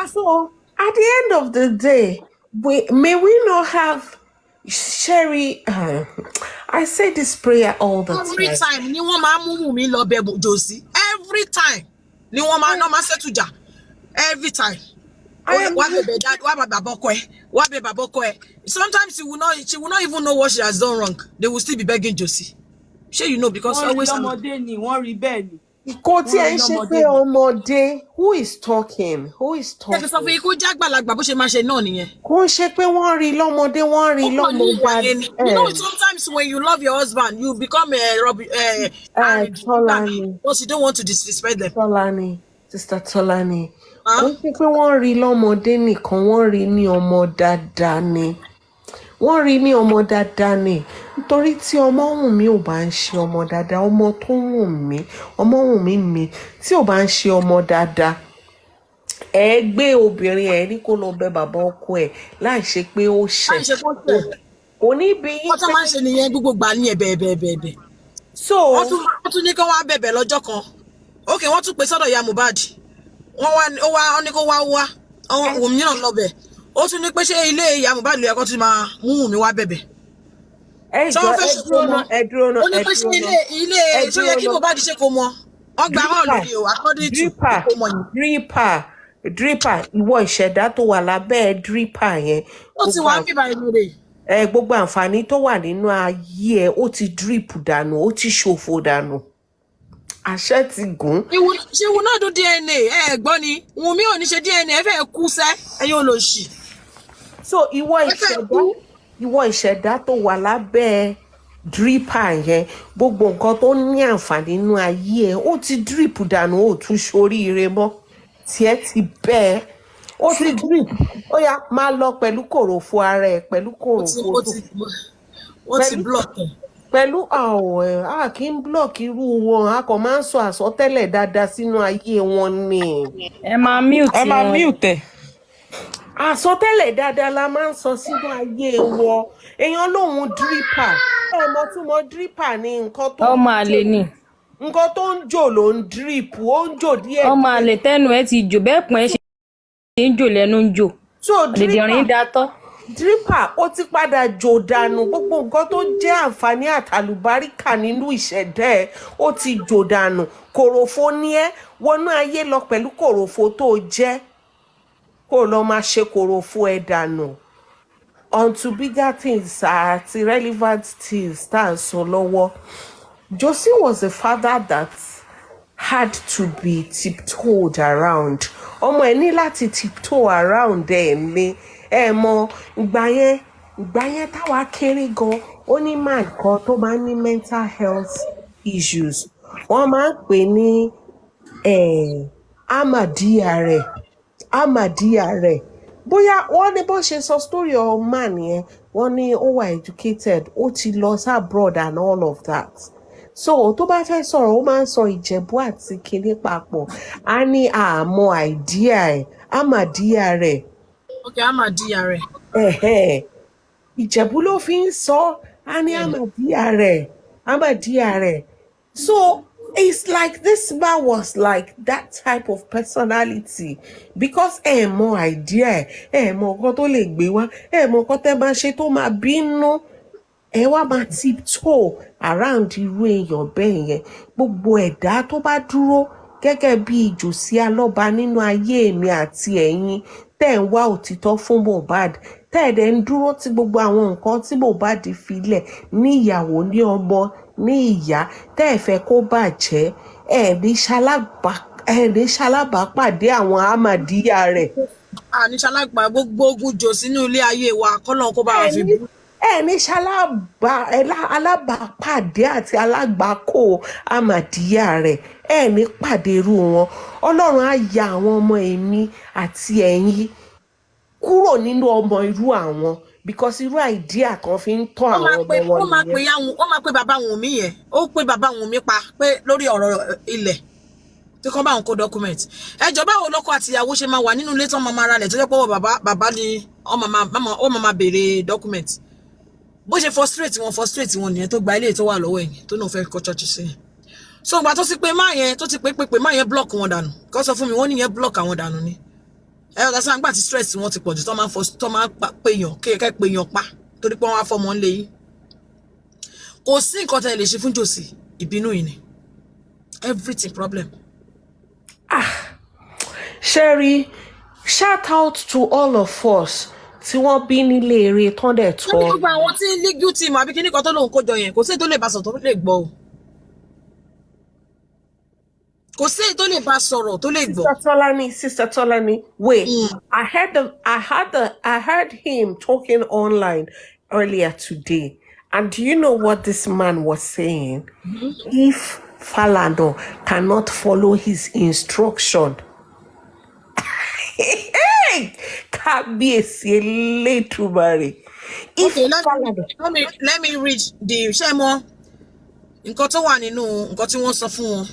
So at the end of the day, may we not have Sherry? I say this prayer all the Every time, ni wọ́n máa mú mi lọ bẹ̀ Josie. Every time, ni wọ́n máa máa ṣètùjà. Every time. Sometimes she will not even know what she has done wrong. They will still be begging Josie. Sure, you know, because always. Who is talking? Who is talking? You know, sometimes when you love your husband, you become Tolani. Because you don't want to disrespect them. Tolani, Sister Tolani. Wọ́n ṣe pé wọ́n rí lọ́mọdé nìkan, wọ́n rí ní ọmọ dáadáa ni. Wọ́n rí ní ọmọ dáadáa ni. Nítorí tí ọmọ Wùnmí ò bá ń ṣe ọmọ dáadáa, ọmọ tó Wùnmí, ọmọ Wùnmí mi, tí ò bá ń ṣe ọmọ dáadáa, ẹ gbé obìnrin ẹ ní kó lọ bẹ̀ bàbá ọkọ ẹ láì ṣe pé ó ṣẹ̀. Kò ní bí yín. Wọ́n tún máa ń ṣe nìyẹn gbogbo gbà ní ẹ̀bẹ̀. So wọ́n tún ní kí wọ́n á bẹ̀bẹ̀ lọ́jọ́ kan. Okay, wọ́n tún pè sọ́dọ̀ ìyá Mohbad. Wọ́n ní kó wá Wùnmí náà lọ bẹ̀. Ó tún ní pé ṣé ilé ìyá Mohbad ló yẹ kó tún máa mú Wùnmí wá bẹ̀bẹ̀. Ẹ dúró náà. Ó ní pé ṣé ilé tó yẹ kí Mohbad ṣe kó mọ. Wọ́n gba hall ni o, according to kó mọ yẹn. Dripper, ìwọ ìṣẹ̀dá tó wà lábẹ́ dripper yẹn. Ó ti wá ń bíbá inú rẹ̀. Gbogbo àǹfààní tó wà nínú ayé ẹ, ó ti drip dànù, ó ti ṣòfò dànù. Àṣẹ ti gùn. She will not do DNA. Gbọ́ ni, Wùnmí ò ní ṣe DNA, ẹ fẹ́ kú sẹ́, ẹ̀yin olóṣì. So ìwọ ìṣẹ̀dá tó wà lábẹ́ dripper yẹn, gbogbo nǹkan tó ní àǹfààní nínú ayé ẹ, ó ti drip dànù, ó tún ṣoríire mọ́. Tiẹ̀ ti bẹ́ẹ̀, ó ti drip. Ó yá máa lọ pẹ̀lú kòròfo ara ẹ, pẹ̀lú kòròfo. Ó ti block ẹ̀. Pẹ̀lú a kì í block irú wọn, a kàn máa ń sọ àsọtẹ́lẹ̀ dáadáa sínú ayé wọn ni. Ẹ máa mute. Àsọtẹ́lẹ̀ dáadáa la máa ń sọ sínú ayé wọn. Èèyàn lòun dripper. Mọ̀ tún mọ dripper ní nǹkan tó. Ọmọ àlè ni. Nǹkan tó ń jò ló ń drip, ó ń jò díẹ̀. Ọmọ àlè tẹ́nu ẹ ti jò, bẹ́ẹ̀ pọ́n ẹ ṣe ń jò lẹ́nu ń jò. So dripper ó ti padà jò dànù. Gbogbo nǹkan tó jẹ́ àǹfààní àtàlùbáríkà nínú ìṣẹ̀dá ẹ̀, ó ti jò dànù. Kòròfo ní ẹ wọnú ayé lọ pẹ̀lú kòròfo tó jẹ́, kó lọ máa ṣe kòròfo ẹ dànù. Onto bigger things àti relevant things tá à ń sọ lọ́wọ́. Josie was a father that had to be tiptoed around. Ọmọ ẹ ní láti tiptoe around ẹ ní. Mọ ìgbà yẹn táwa kéré gan, ó ní man kan tó máa ń ní mental health issues. Wọ́n máa ń pè ní Ahmadiyya rẹ̀. Bóyá wọ́n ní bó ṣe sọ story of man yẹn, wọ́n ní ó wà educated, ó ti lọ sí abroad and all of that. So tó bá fẹ́ sọ̀rọ̀, ó máa ń sọ Ìjẹ̀bú àti kinní papọ̀. A ní àmọ́ idea ẹ̀, Ahmadiyya rẹ̀. Okay, Ahmadiyya rẹ̀. Ìjẹ̀bú ló fi ń sọ, a ní Ahmadiyya rẹ̀. So it's like this man was like that type of personality, because mọ idea ẹ̀, mọ nǹkan tó lè gbé wá, mọ nǹkan tẹ́ máa ṣe tó máa bínú. Ẹ wá máa tiptoe around irú èèyàn bẹ́ẹ̀ yẹn. Gbogbo ẹ̀dá tó bá dúró gẹ́gẹ́ bí Josie Alọ́ba nínú ayé mi àti ẹ̀yin tẹ́ ń wá òtítọ́ fún Mohbad, tẹ́ ẹ̀ dẹ̀ ń dúró tí gbogbo àwọn nǹkan tí Mohbad filẹ̀ ní ìyàwó, ní ọmọ, ní ìyá, tẹ́ ẹ̀ fẹ́ kó bàjẹ́, ẹ̀ ní ṣalábàápàdé àwọn Ahmadiyya rẹ̀. Ní ṣalábà gbogbo ogun jò sínú ilé ayé wa, kọ́lọ́n kó bá wa fi bú. Ní alábàápàdé àti alágbàkó Ahmadiyya rẹ̀, ní pàdé irú wọn. Ọlọ́run á ya àwọn ọmọ èmi àti ẹ̀yin kúrò nínú ọmọ irú àwọn. because irú idea kan fi ń tọ́ ó máa àwọn pe ọmọ wọn ó máa pe nìyẹn. yáwọn ó máa pe bàbá wọn mi yẹn ó pe bàbá wọn mi pa pé lórí ọ̀rọ̀ ilẹ̀ tí kò bá wọn kó document ẹjọ́ báwo lọ́kọ àtìyàwó ṣe máa wà nínú ilé tí wọ́n máa ra lẹ̀ tó jẹ́ pé bàbá ni ó máa béèrè document bó ṣe frustrate wọn nìyẹn tó gba ilé tó wà lọ́wọ́ ẹ̀yìn tó náà fẹ́ kọ́ church sí yẹn so ìgbà tó ti pé má yẹn tó ti pé má yẹn block wọn dànù kó sọ fún mi wọ́n ní yẹn block àwọn dànù ni ọ̀gá sáà nígbà tí stress wọn ti pọ̀ jù tó máa ń pèèyàn kéèké pèèyàn pa torí pé wọ́n á fọmọ ńlẹ̀ yìí kò sí nǹkan tẹ́ lè ṣe fún jòsì ìbínú yìí ni everything problem. Sherry, shout out to all of us tí wọ́n bí nílé eré tán dẹ̀ tọ́. wọ́n ní gbogbo àwọn tí legal team àbí kíní kan tó lóun kó jọ yẹn kò sí tó lè bá sọ̀rọ̀ tó lè gbọ́ o kò sí tó lè bá sọ̀rọ̀ tó lè gbọ́. Sister Tolani, wait. I heard him talking online earlier today, and do you know what this man was saying? If Falana cannot follow his instruction, kábíyèsí Elédùmarè. Okay, let me read the ṣé mo nǹkan tó wà nínú nǹkan tí wọ́n sọ fún wọn.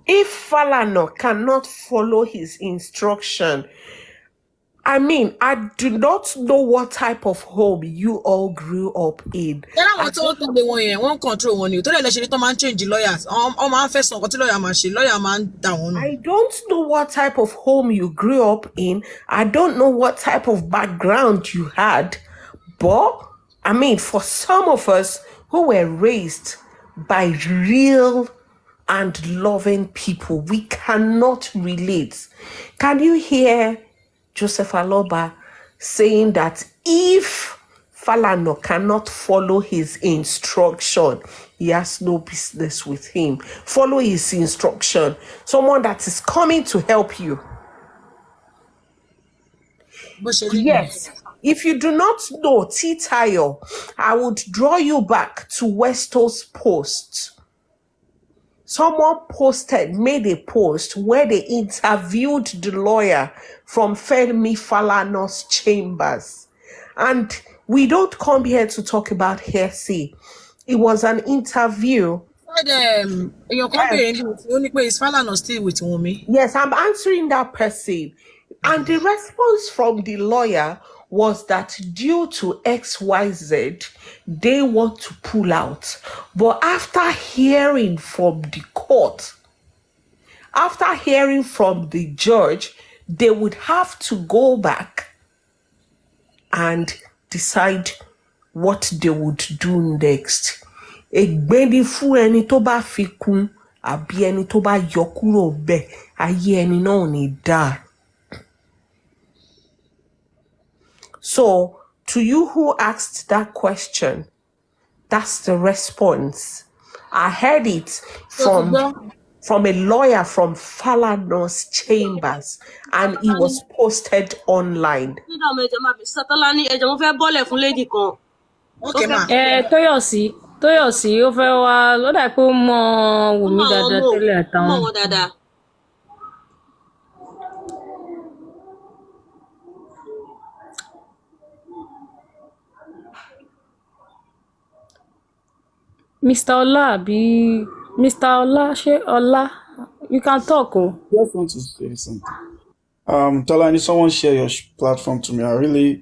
If Falana cannot follow his instruction, I mean, I do not know what type of home you all grew up in. Àwọn tó ń tẹ̀lé wọn yẹn wọ́n control wọn ni tó lè lè ṣe ní tó máa ń change lawyers ọ máa ń fẹ́ sọ nǹkan tí lawyer máa ṣe lawyer máa ń dà wọ́n nù. I don't know what type of home you grew up in. I don't know what type of background you had. But, I mean, for some of us who were raised by real and loving people, we cannot relate. Can you hear Joseph Aloba saying that if Falana cannot follow his instruction, he has no business with him? Follow his instruction. Someone that is coming to help you. Yes. If you do not know Titayo, I would draw you back to Westo's post. Someone made a post where they interviewed the lawyer from Femi Falana's chambers. And we don't come here to talk about hearsay. It was an interview. Your company only is Falana still with Wumi. Yes, I'm answering that person. And the response from the lawyer was that due to XYZ, they want to pull out. But after hearing from the court, after hearing from the judge, they would have to go back and decide what they would do next. Ègbéni fún ẹni tó bá fi kún àbí ẹni tó bá yọ kúrò bẹ́ẹ̀, ayé ẹni náà ò ní dáa. So, to you who asked that question, that's the response. I heard it from a lawyer from Falana's chambers, and it was posted online. Okay, ma. Tóyọ̀sí ó fẹ́ wá ló dà pé ó mọ Wùmí dáadáa tẹ́lẹ̀ àtàwọn. Mr. Ola, Ola, you can talk. I just want to say something. Tolani, someone share your platform to me.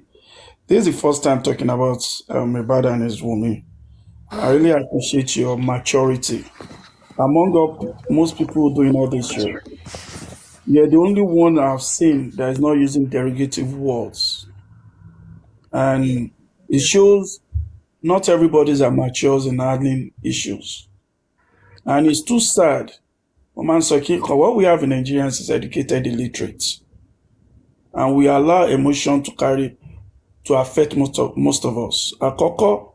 This is the first time talking about Mohbad and his woman. I really appreciate your maturity. Among most people doing all this show, you're the only one I've seen that is not using derogative words. And it shows not everybody's are mature in handling issues. And it's too sad. What we have in Nigerians is educated illiterates. And we allow emotion to affect most of us. Akoko,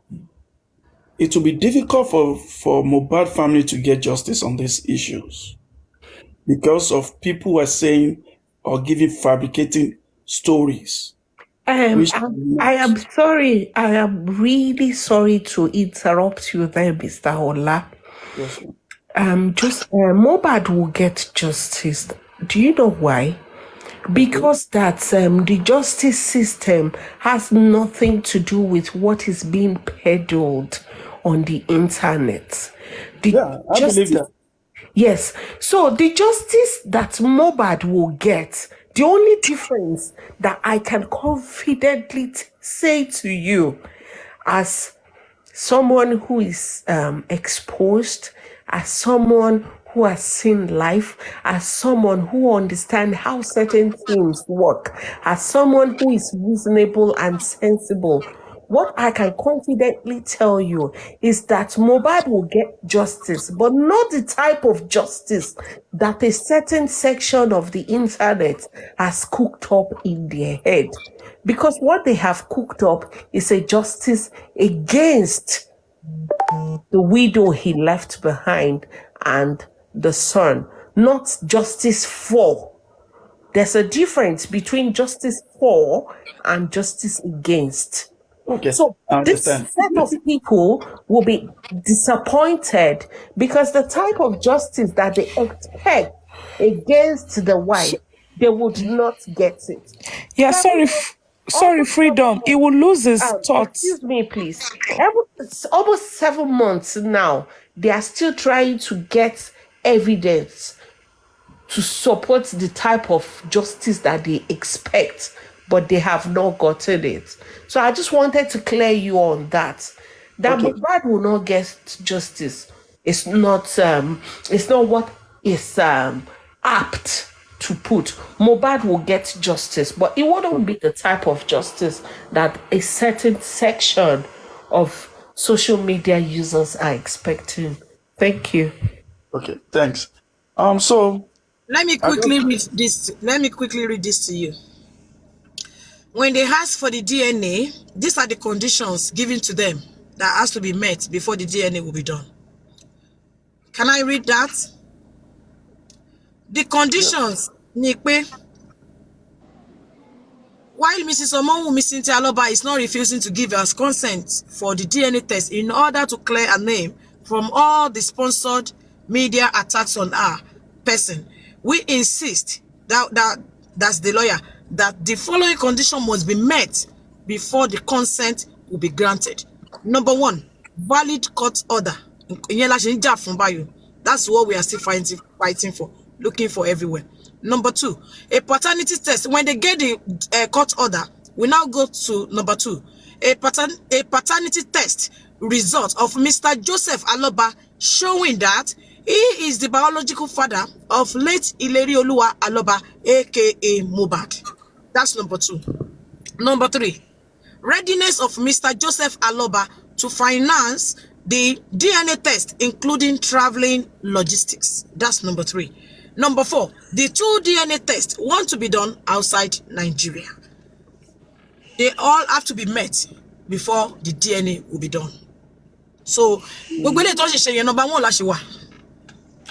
it will be difficult for Mohbad family to get justice on these issues because of people who are saying or fabricating stories. I am sorry. I am really sorry to interrupt you there, Mr. Ola. Yes, Mohbad will get justice. Do you know why? because that the justice system has nothing to do with what is being peddled on the internet. The Yeah, I believe justice, that. yes. So the justice that Mohbad will get, the only difference that I can confidently say to you as someone who is exposed, as someone who has seen life, as someone who understands how certain things work, as someone who is reasonable and sensible. What I can confidently tell you is that Mohbad will get justice, but not the type of justice that a certain section of the internet has cooked up in their head. Because what they have cooked up is a justice against the widow he left behind and the son, not justice for. There's a difference between justice for and justice against. Okay, So I this understand. set of people will be disappointed because the type of justice that they expect against the wife, they would not get it. Yeah, Seven sorry, freedom. He will lose his thoughts. excuse me, please. It's almost 7 months now. They are still trying to get evidence to support the type of justice that they expect, but they have not gotten it. So I just wanted to clear you on that. That Okay, Mohbad will not get justice. It's not what is apt to put. Mohbad will get justice, but it wouldn't be the type of justice that a certain section of social media users are expecting. Thank you. okay, thanks. So Let me I quickly just read this. Let me quickly read this to you. When they ask for the DNA, these are the conditions given to them that has to be met before the DNA will be done. Can I read that? The conditions ni pé while Mrs. Omowumi Cynthia Aloba is not refusing to give us consent for the DNA test in order to clear her name from all the sponsored media attacks on her person, we insist that's the lawyer, that the following condition must be met before the consent will be granted. Number one, valid court order. That's what we are still fighting for, looking for everywhere. Number two, a paternity test. When they get the court order, we now go to number two, a paternity test result of Mr. Joseph Aloba showing that he is the biological father of late Ilerioluwa Aloba, aka Mohbad. That's number two. Number three, readiness of Mr. Joseph Aloba to finance the DNA test, including traveling logistics. That's number three. Number four, the two DNA tests want to be done outside Nigeria. They all have to be met before the DNA will be done. So, number one,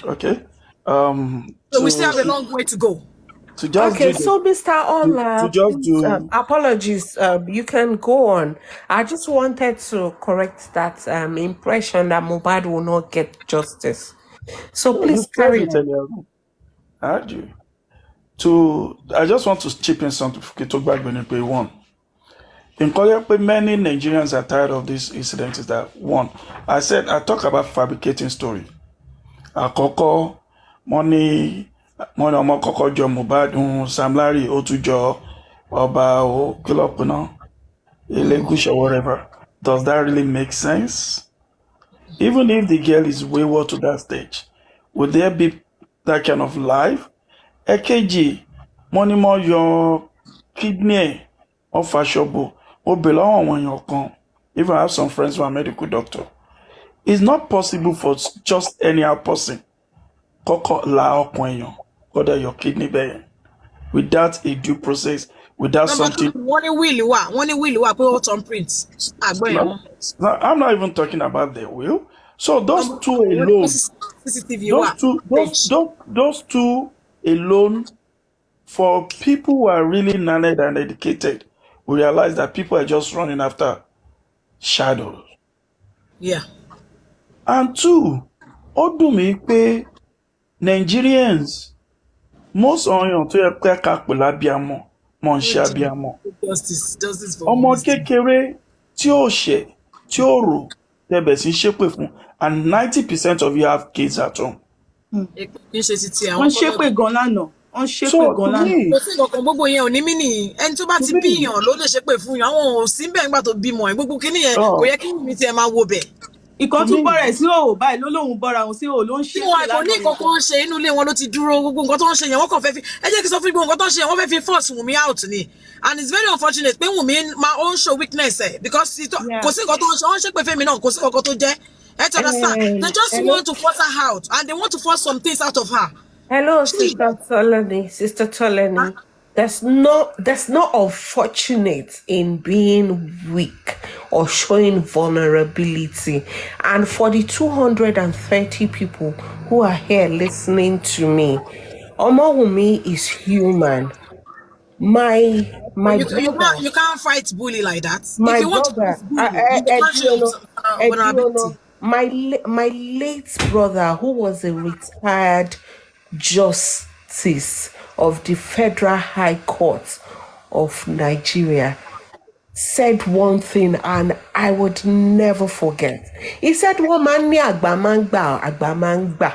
okay. so we still have a long way to go. To just Okay, do so Mr. Ola, just please, do. apologies. You can go on. I just wanted to correct that impression that Mohbad will not get justice. So No, you please said carry it on. earlier. I heard you. I just want to chip in something to talk back when you one. In Korea, many Nigerians are tired of this incident. Is that one? I talk about fabricating story. Àkọ́kọ́, money ọmọ kọ́kọ́ jọ Mohbad, Sam Larry ó tún jọ ọba o kílọ̀pù náà, Elegushi or whatever. Does that really make sense? Even if the girl is wayward to that stage, would there be that kind of life? Èkejì, money more your kidney or fashobo or belong on your con. Even I have some friends who are medical doctor. It's not possible for just any person kọ́kọ́ la ọkàn èèyàn kọ́dà your kidney bẹ́ẹ̀ without a due process, without Number something. two, one will put out on print. I'm not even talking about the will. So those two alone, those two alone, for people who are really learned and educated, we realize that people are just running after shadows. Yeah. And two, ó dùn mí pé Nigerians most ọyàn tó yẹ pé ká pè lábíamọ mọ̀ ń ṣe abíamọ. Justice for ọmọ wisdom. kékeré tí ó ṣẹ̀ tí ó rò tẹ̀bẹ̀ sí ṣépè fún, and 90% of you have kids at home. Kì í ṣe ti ti àwọn wọ́n ṣépè gan lánàá wọ́n ṣépè gan lánàá. kò sí nǹkan gbogbo yẹn ò ní mí nìyí ẹni tó bá ti bíyàn ló lè ṣépè fún yàn àwọn ò sí bẹ́ẹ̀ nígbà tó bímọ ẹ̀ gbogbo kíní yẹn kò yẹ kí mi tiẹ̀ máa wo bẹ̀. ìkan tún bọ́ra ẹ̀ sí òwò báyìí ló lóun bọ́ra òun sí òwò ló ń ṣe. tí wọn kò ní nǹkan kan ṣe inú ilé wọn ló ti dúró gbogbo nǹkan tó ń ṣe yẹn wọn kàn fẹ́ fi ẹ jẹ́ kí n sọ fún gbogbo nǹkan tó ń ṣe yẹn wọ́n fẹ́ fi force Wunmi out ni and it's very unfortunate pé Wunmi máa ó ń show weakness ẹ̀ because kò sí nǹkan tó ń ṣe wọ́n ń ṣépè fẹ́mi náà kò sí nǹkan tó jẹ́ ẹ ti understand they just want to force her out and they want to force some things out of her. Hello, Sister Tolani. Sister Tolani. There's no unfortunate in being weak or showing vulnerability. And for the 230 people who are here listening to me, Omowumi is human. My brother, you can't fight bully like that. My if you want brother, to bully, you can't show vulnerability. My late brother, who was a retired justice of the Federal High Court of Nigeria, said one thing and I would never forget. He said, "Woman ni àgbà máa ń gbà, àgbà máa ń gbà.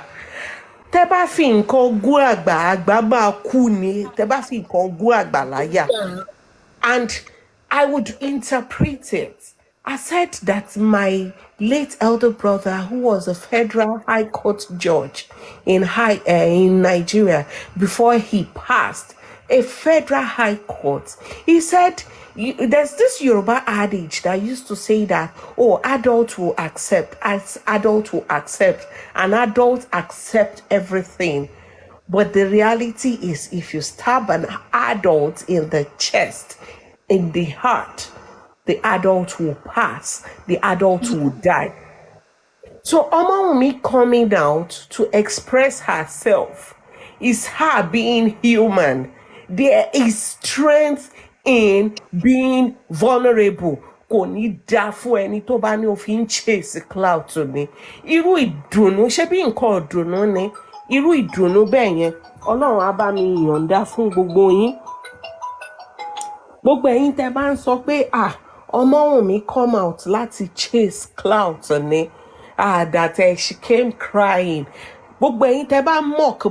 Tẹ́ bá fi nǹkan gún àgbà, àgbà máa kú ni. Tẹ́ bá fi nǹkan gún àgbà láyà." And I would interpret it. I said that my late elder brother, who was a Federal High Court judge in Nigeria before he passed, a Federal High Court, he said, there's this Yoruba adage that used to say that, oh, adults will accept, as adults will accept, and adults accept everything. But the reality is, if you stab an adult in the chest, in the heart, the adult will pass, the adult will die. So Omowumi coming out to express herself is her being human. There is strength in being vulnerable. Kò ní dá fún ẹni tó bá ní òfin chase clout ni. Irú ìdùnnú, ṣé bí nǹkan ìdùnnú ni? Irú ìdùnnú bẹ́ẹ̀ yẹn, Ọlọ́run á bá mi yọ̀ǹda fún gbogbo yín. Gbogbo ẹ̀yin tẹ́ bá ń sọ pé Omowumi come out láti chase clout ni, that she came crying. Gbogbo ẹ̀yin tẹ́ bá mock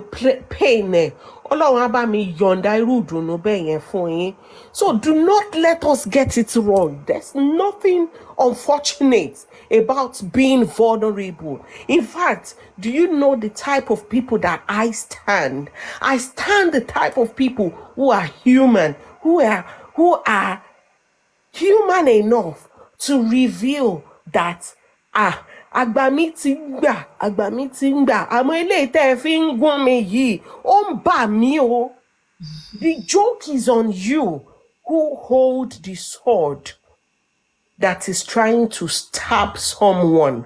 pain ẹ̀, Ọlọ́run á bá mi yọ̀ǹda irú ìdùnnú bẹ́ẹ̀ yẹn fún yín. So do not let us get it wrong. There's nothing unfortunate about being vulnerable. In fact, do you know the type of people that I stand? I stand the type of people who are human, who are human enough to reveal that àgbà mi ti ń gbà, àmọ́ eléyìí tẹ́ ẹ fi ń gún mi yìí ó ń bà mí o. The joke is on you who hold the sword that is trying to stab someone.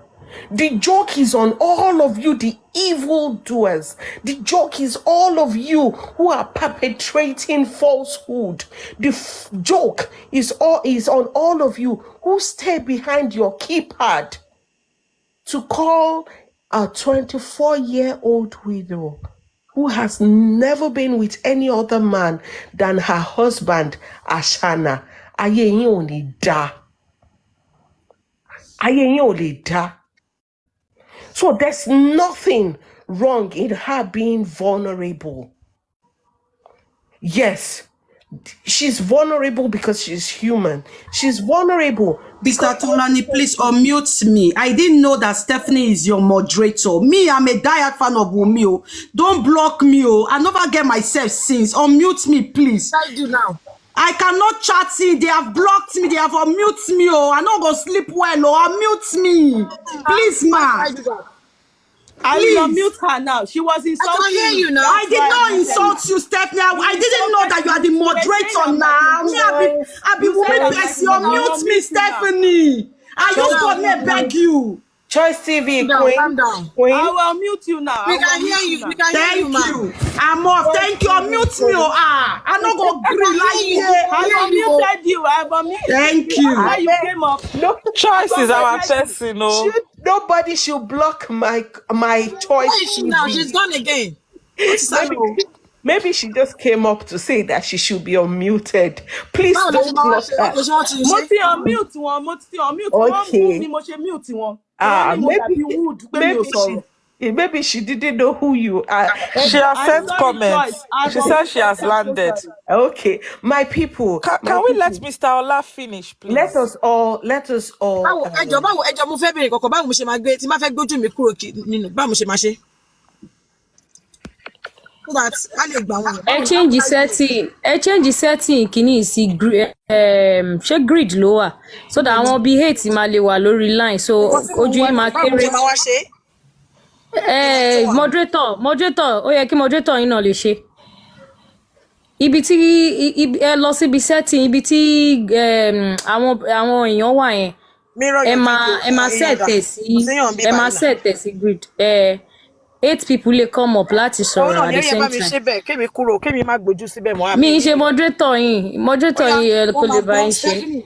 The joke is on all of you, the evildoers. The joke is all of you who are perpetrating falsehood. The joke is on all of you who stay behind your keypad to call a 24-year-old widow who has never been with any other man than her husband, Ashana. Ayé yín ò ní dá. Ayé yín ò lè dá. So there's nothing wrong in her being vulnerable. Yes, she's vulnerable because she's human. She's vulnerable. Mr. Tolani, please unmute me. I didn't know that Stephanie is your moderator. Me, I'm a diehard fan of Wunmi. Oh. Don't block me. Oh. I never get myself since. Unmute me, please. What do you do now? I cannot chat in. They have blocked me. They have unmute me. Oh, I not go sleep well. Oh, unmute me, please, ma. I will unmute her now. She was insulting. I can hear you now. I did not insult you, Stephanie. I didn't know that you are the moderator now. Me, I be woman person. Unmute me, Stephanie. I just got me beg you. Choice TV, Calm down. Queen. I will unmute you now. We can hear you. We can hear you, Thank you. I'm off. Thank you. Unmute me. Oh, I not go green like here. I unmuted you. I unmuted Thank you. How you came up? No, Choice is our person, no. Nobody should block my choice. Where is she now? She's gone again. What's happening? Maybe she just came up to say that she should be unmuted. Please don't block her. Mo ti unmute wọn, wọ́n mú mi mo ṣe mute wọn. Wọ́n ní mo dàbí wood pé mi ò sọ̀rọ̀. Maybe she didn't know who you are. She has sent comments. She said she has landed. Okay, my people. Can we let Mr. Ola finish, please? Let us all. Ẹjọ́ mo fẹ́ bèrè kọ̀kọ̀ báwo mo ṣe máa gbé tí má fẹ́ gbójú mi kúrò nínú báwo mo ṣe máa ṣe. So that a lè gbà wọn. Ẹ change setting kìíní sí ṣé grid ló wà so that àwọn bíi hate máa lè wà lórí line so ojú yín máa kéré. Moderator ó yẹ kí moderator yín náà lè ṣe. Ibi tí ẹ lọ síbi setting ibi tí àwọn èèyàn wà yẹn ẹ máa set ẹ sí grid. 8 people lè come up láti sọ̀rọ̀ at the same time. Kémi kúrò kémi má gbójú síbẹ̀ mọ́. Mi ṣe moderator yín kò lè bá yín ṣe.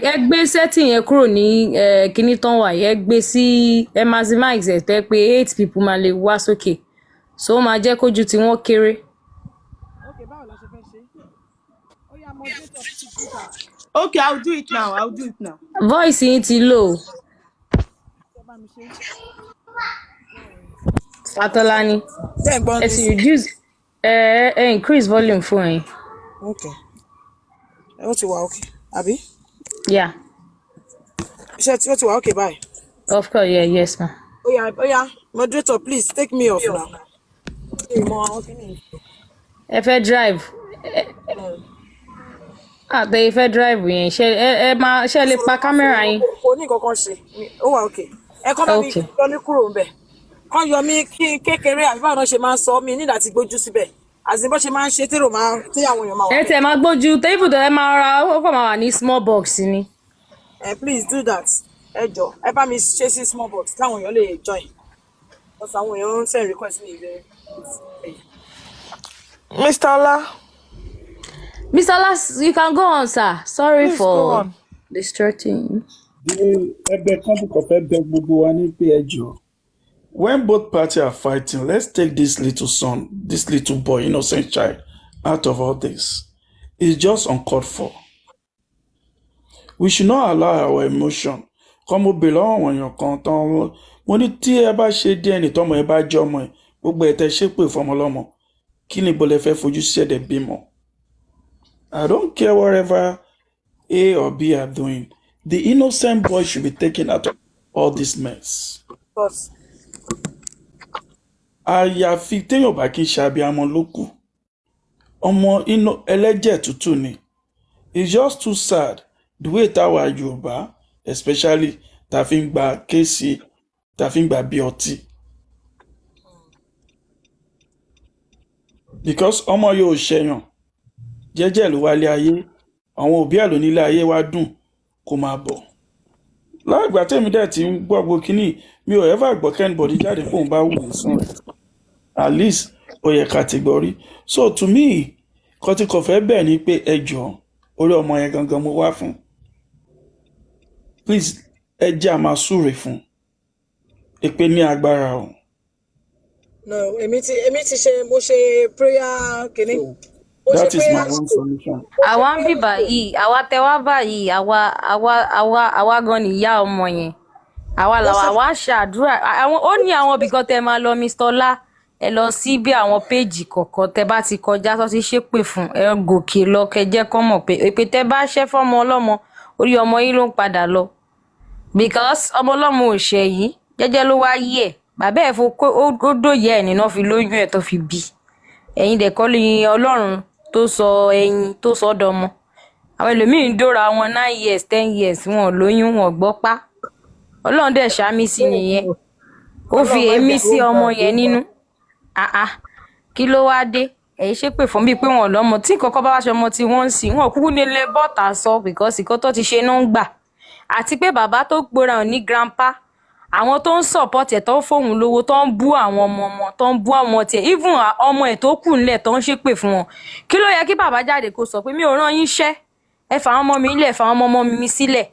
Ẹ gbé setting yẹn kúrò ní kíní tán wà ẹ gbé sí ẹ maximize ẹ tẹ́ pé 8 people máa lè wá sókè so ó máa jẹ́ kójú tí wọ́n kéré. Okay, I'll do it now. Voice yín ti low. Tolani, ẹ ti reduce increase volume fún yín. Okay. Ó ti wà okay, àbí? Yeah. Ṣé ó ti wà okay bye? Of course, yeah, yes ma. Oh yeah, moderator please take me off now. Ẹ fẹ́ drive. Àbẹ̀ ìfẹ́ drive yẹn ṣe lè pa kámẹ́rà yín. Kò ní kankan ṣe. Ó wà okay. Ẹ kọ́ bá mi yọ mí kúrò ńbẹ̀. Kọ́ yọ mí kí kékeré àbí báwọn ṣe máa ń sọ mí nígbà tí gbójú síbẹ̀. Àti bó ṣe máa ń ṣe tí àwọn èèyàn máa wà. Ẹ tẹ̀ máa gbójú table tó ẹ máa ra ó kàn máa wà ní small box ni. Please do that. Ẹ jọ̀ọ́ ẹ bá mi ṣe sí small box káwọn èèyàn lè join. Because àwọn èèyàn ń send request ní ibẹ̀. Mr. Ola. Mr. Ola, you can go on, sir. Sorry Please for distracting. Ẹ̀bẹ̀ kan kò fẹ́ bẹ̀ gbogbo wa ní pé ẹ jọ̀ọ́. When both parties are fighting, let's take this little boy, innocent child, out of all this. It's just uncalled for. We should not allow our emotion. Come o belong when you kan tán. Mo ní tí ẹ bá ṣe díẹ̀ ní tọ́mọ ẹ bá jẹ́ ọmọ ẹ, gbogbo ẹ̀ tẹ́ ṣépè fọmọ lọ́mọ. Kí ni bọ́lẹ̀ fẹ́ fojú sí ẹ̀dẹ̀ bímọ? I don't care whatever A or B are doing. The innocent boy should be taken out of all this mess. Àyàfi téèyàn bá kí n ṣe abiyamọ ló kù. Ọmọ ẹlẹ́jẹ̀ tútù ni. It's just too sad the way táwa Yorùbá especially tá fi ń gba kéèsì tá fi ń gba bí ọtí. Because ọmọ yóò ṣẹyàn jẹ́jẹ́ ló wálé ayé àwọn òbí ẹ̀ ló nílé ayé wá dùn kó máa bọ̀. Láìgbà tèmi dẹ̀ ti ń gbọ́ gbogbo kínní mi ò ever gbọ́ kẹ́nìbọ̀dì jáde fóun bá wù ú sùn. At least ó yẹ category. So to me kọ́tí kò fẹ́ bẹ́ẹ̀ ni pé ẹ jọ̀ọ́ orí ọmọ yẹn gangan mo wá fún. Please ẹ jẹ́ a máa súre fún. Èpè ní agbára o. No, èmi ti ṣe mo ṣe prayer kìíní. That is my own solution. Àwa ń bí báyìí, àwa tẹ wá báyìí, àwa gan ni ìyá ọmọ yẹn. Àwa ṣàdúrà. Ó ní àwọn ibìkan tẹ máa lọ Mr. Ola. Ẹ lọ sí bí àwọn péjì kọ̀ọ̀kan tẹ bá ti kọjá tó ti ṣépè fún ẹ gòkè lọ kẹjẹ́ kọ́ mọ̀ pé èpè tẹ bá ṣẹ́ fọ́mọ ọlọ́mọ orí ọmọ yín ló ń padà lọ. Because ọmọ ọlọ́mọ ò ṣẹ̀ yìí jẹ́jẹ́ ló wá yí ẹ̀. Bàbá ẹ̀ ó dòye ẹ̀ nínú fi lóyún ẹ̀ tó fi bí. Ẹ̀yin dẹ̀ kọ́ lóyún Ọlọ́run tó sọ ẹyin tó sọ dọmọ. Àwọn ẹlòmíín dóra wọn 9 years 10 years wọn lóyún wọn gbọ́ pa. Ọlọ́run dẹ̀ ṣàmì sí nìyẹn. Ó fi èémí sí ọmọ yẹn nínú. Kí ló wá dé ẹ̀yin ṣépè fún bíi pé wọn lọ́mọ tí kọ́kọ́ bá wá ṣe ọmọ tí wọ́n ń sìn wọn kúkú nílé bọ́ta sọ because ìkọ́ tó ti ṣe náà ń gbà àti pé bàbá tó gbóra ọ̀ ní grandpa àwọn tó ń support ẹ̀ tó ń fóun lówó tó ń bú àwọn ọmọ tó ń bú ọmọ tiẹ̀ even ọmọ ẹ̀ tó kù nílẹ̀ tó ń ṣépè fún wọn kí ló yẹ kí bàbá jáde kó sọ pé mi ò rán yín ṣẹ́ ẹ fà àwọn ọmọ mi ilẹ̀ fà àwọn ọmọ mi sílẹ̀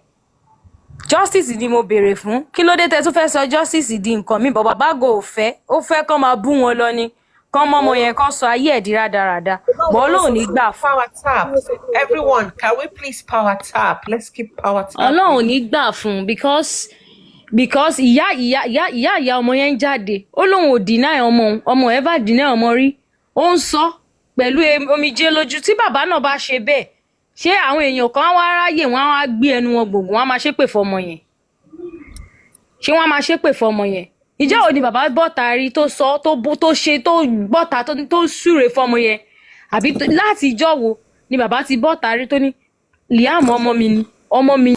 justice ni mo béèrè fún kí ló dé tẹ́ tún fẹ́ sọ justice di nǹkan mi bọ̀ bàbá go ò fẹ́ ó fẹ́ kán máa bú wọn lọ ni kán mọ́mọ yẹn kán sọ ayé ẹ̀ di rádaràda bọ́ Ọlọ́run ní gbà fún. Power tap. Everyone, can we please power tap? Let's keep power tap. Ọlọ́run ní gbà fún because ìyá ọmọ yẹn ń jáde ó lóun ò deny ọmọ ever deny ọmọ rí ó ń sọ pẹ̀lú omijé lójú tí bàbá náà bá ṣe bẹ́ẹ̀ ṣé àwọn èèyàn kan wá ráyè wọn á gbé ẹnu wọn gbogbo wọn á máa ṣépè fọmọ yẹn ṣé wọn á máa ṣépè fọmọ yẹn ìjọ́ òní bàbá bọ́ta rí tó sọ tó ṣe tó bọ́ta tó súre fọmọ yẹn àbí láti ìjọ́ wo ni bàbá ti bọ́ta rí tó ní Liam ọmọ mi ni ọmọ mi.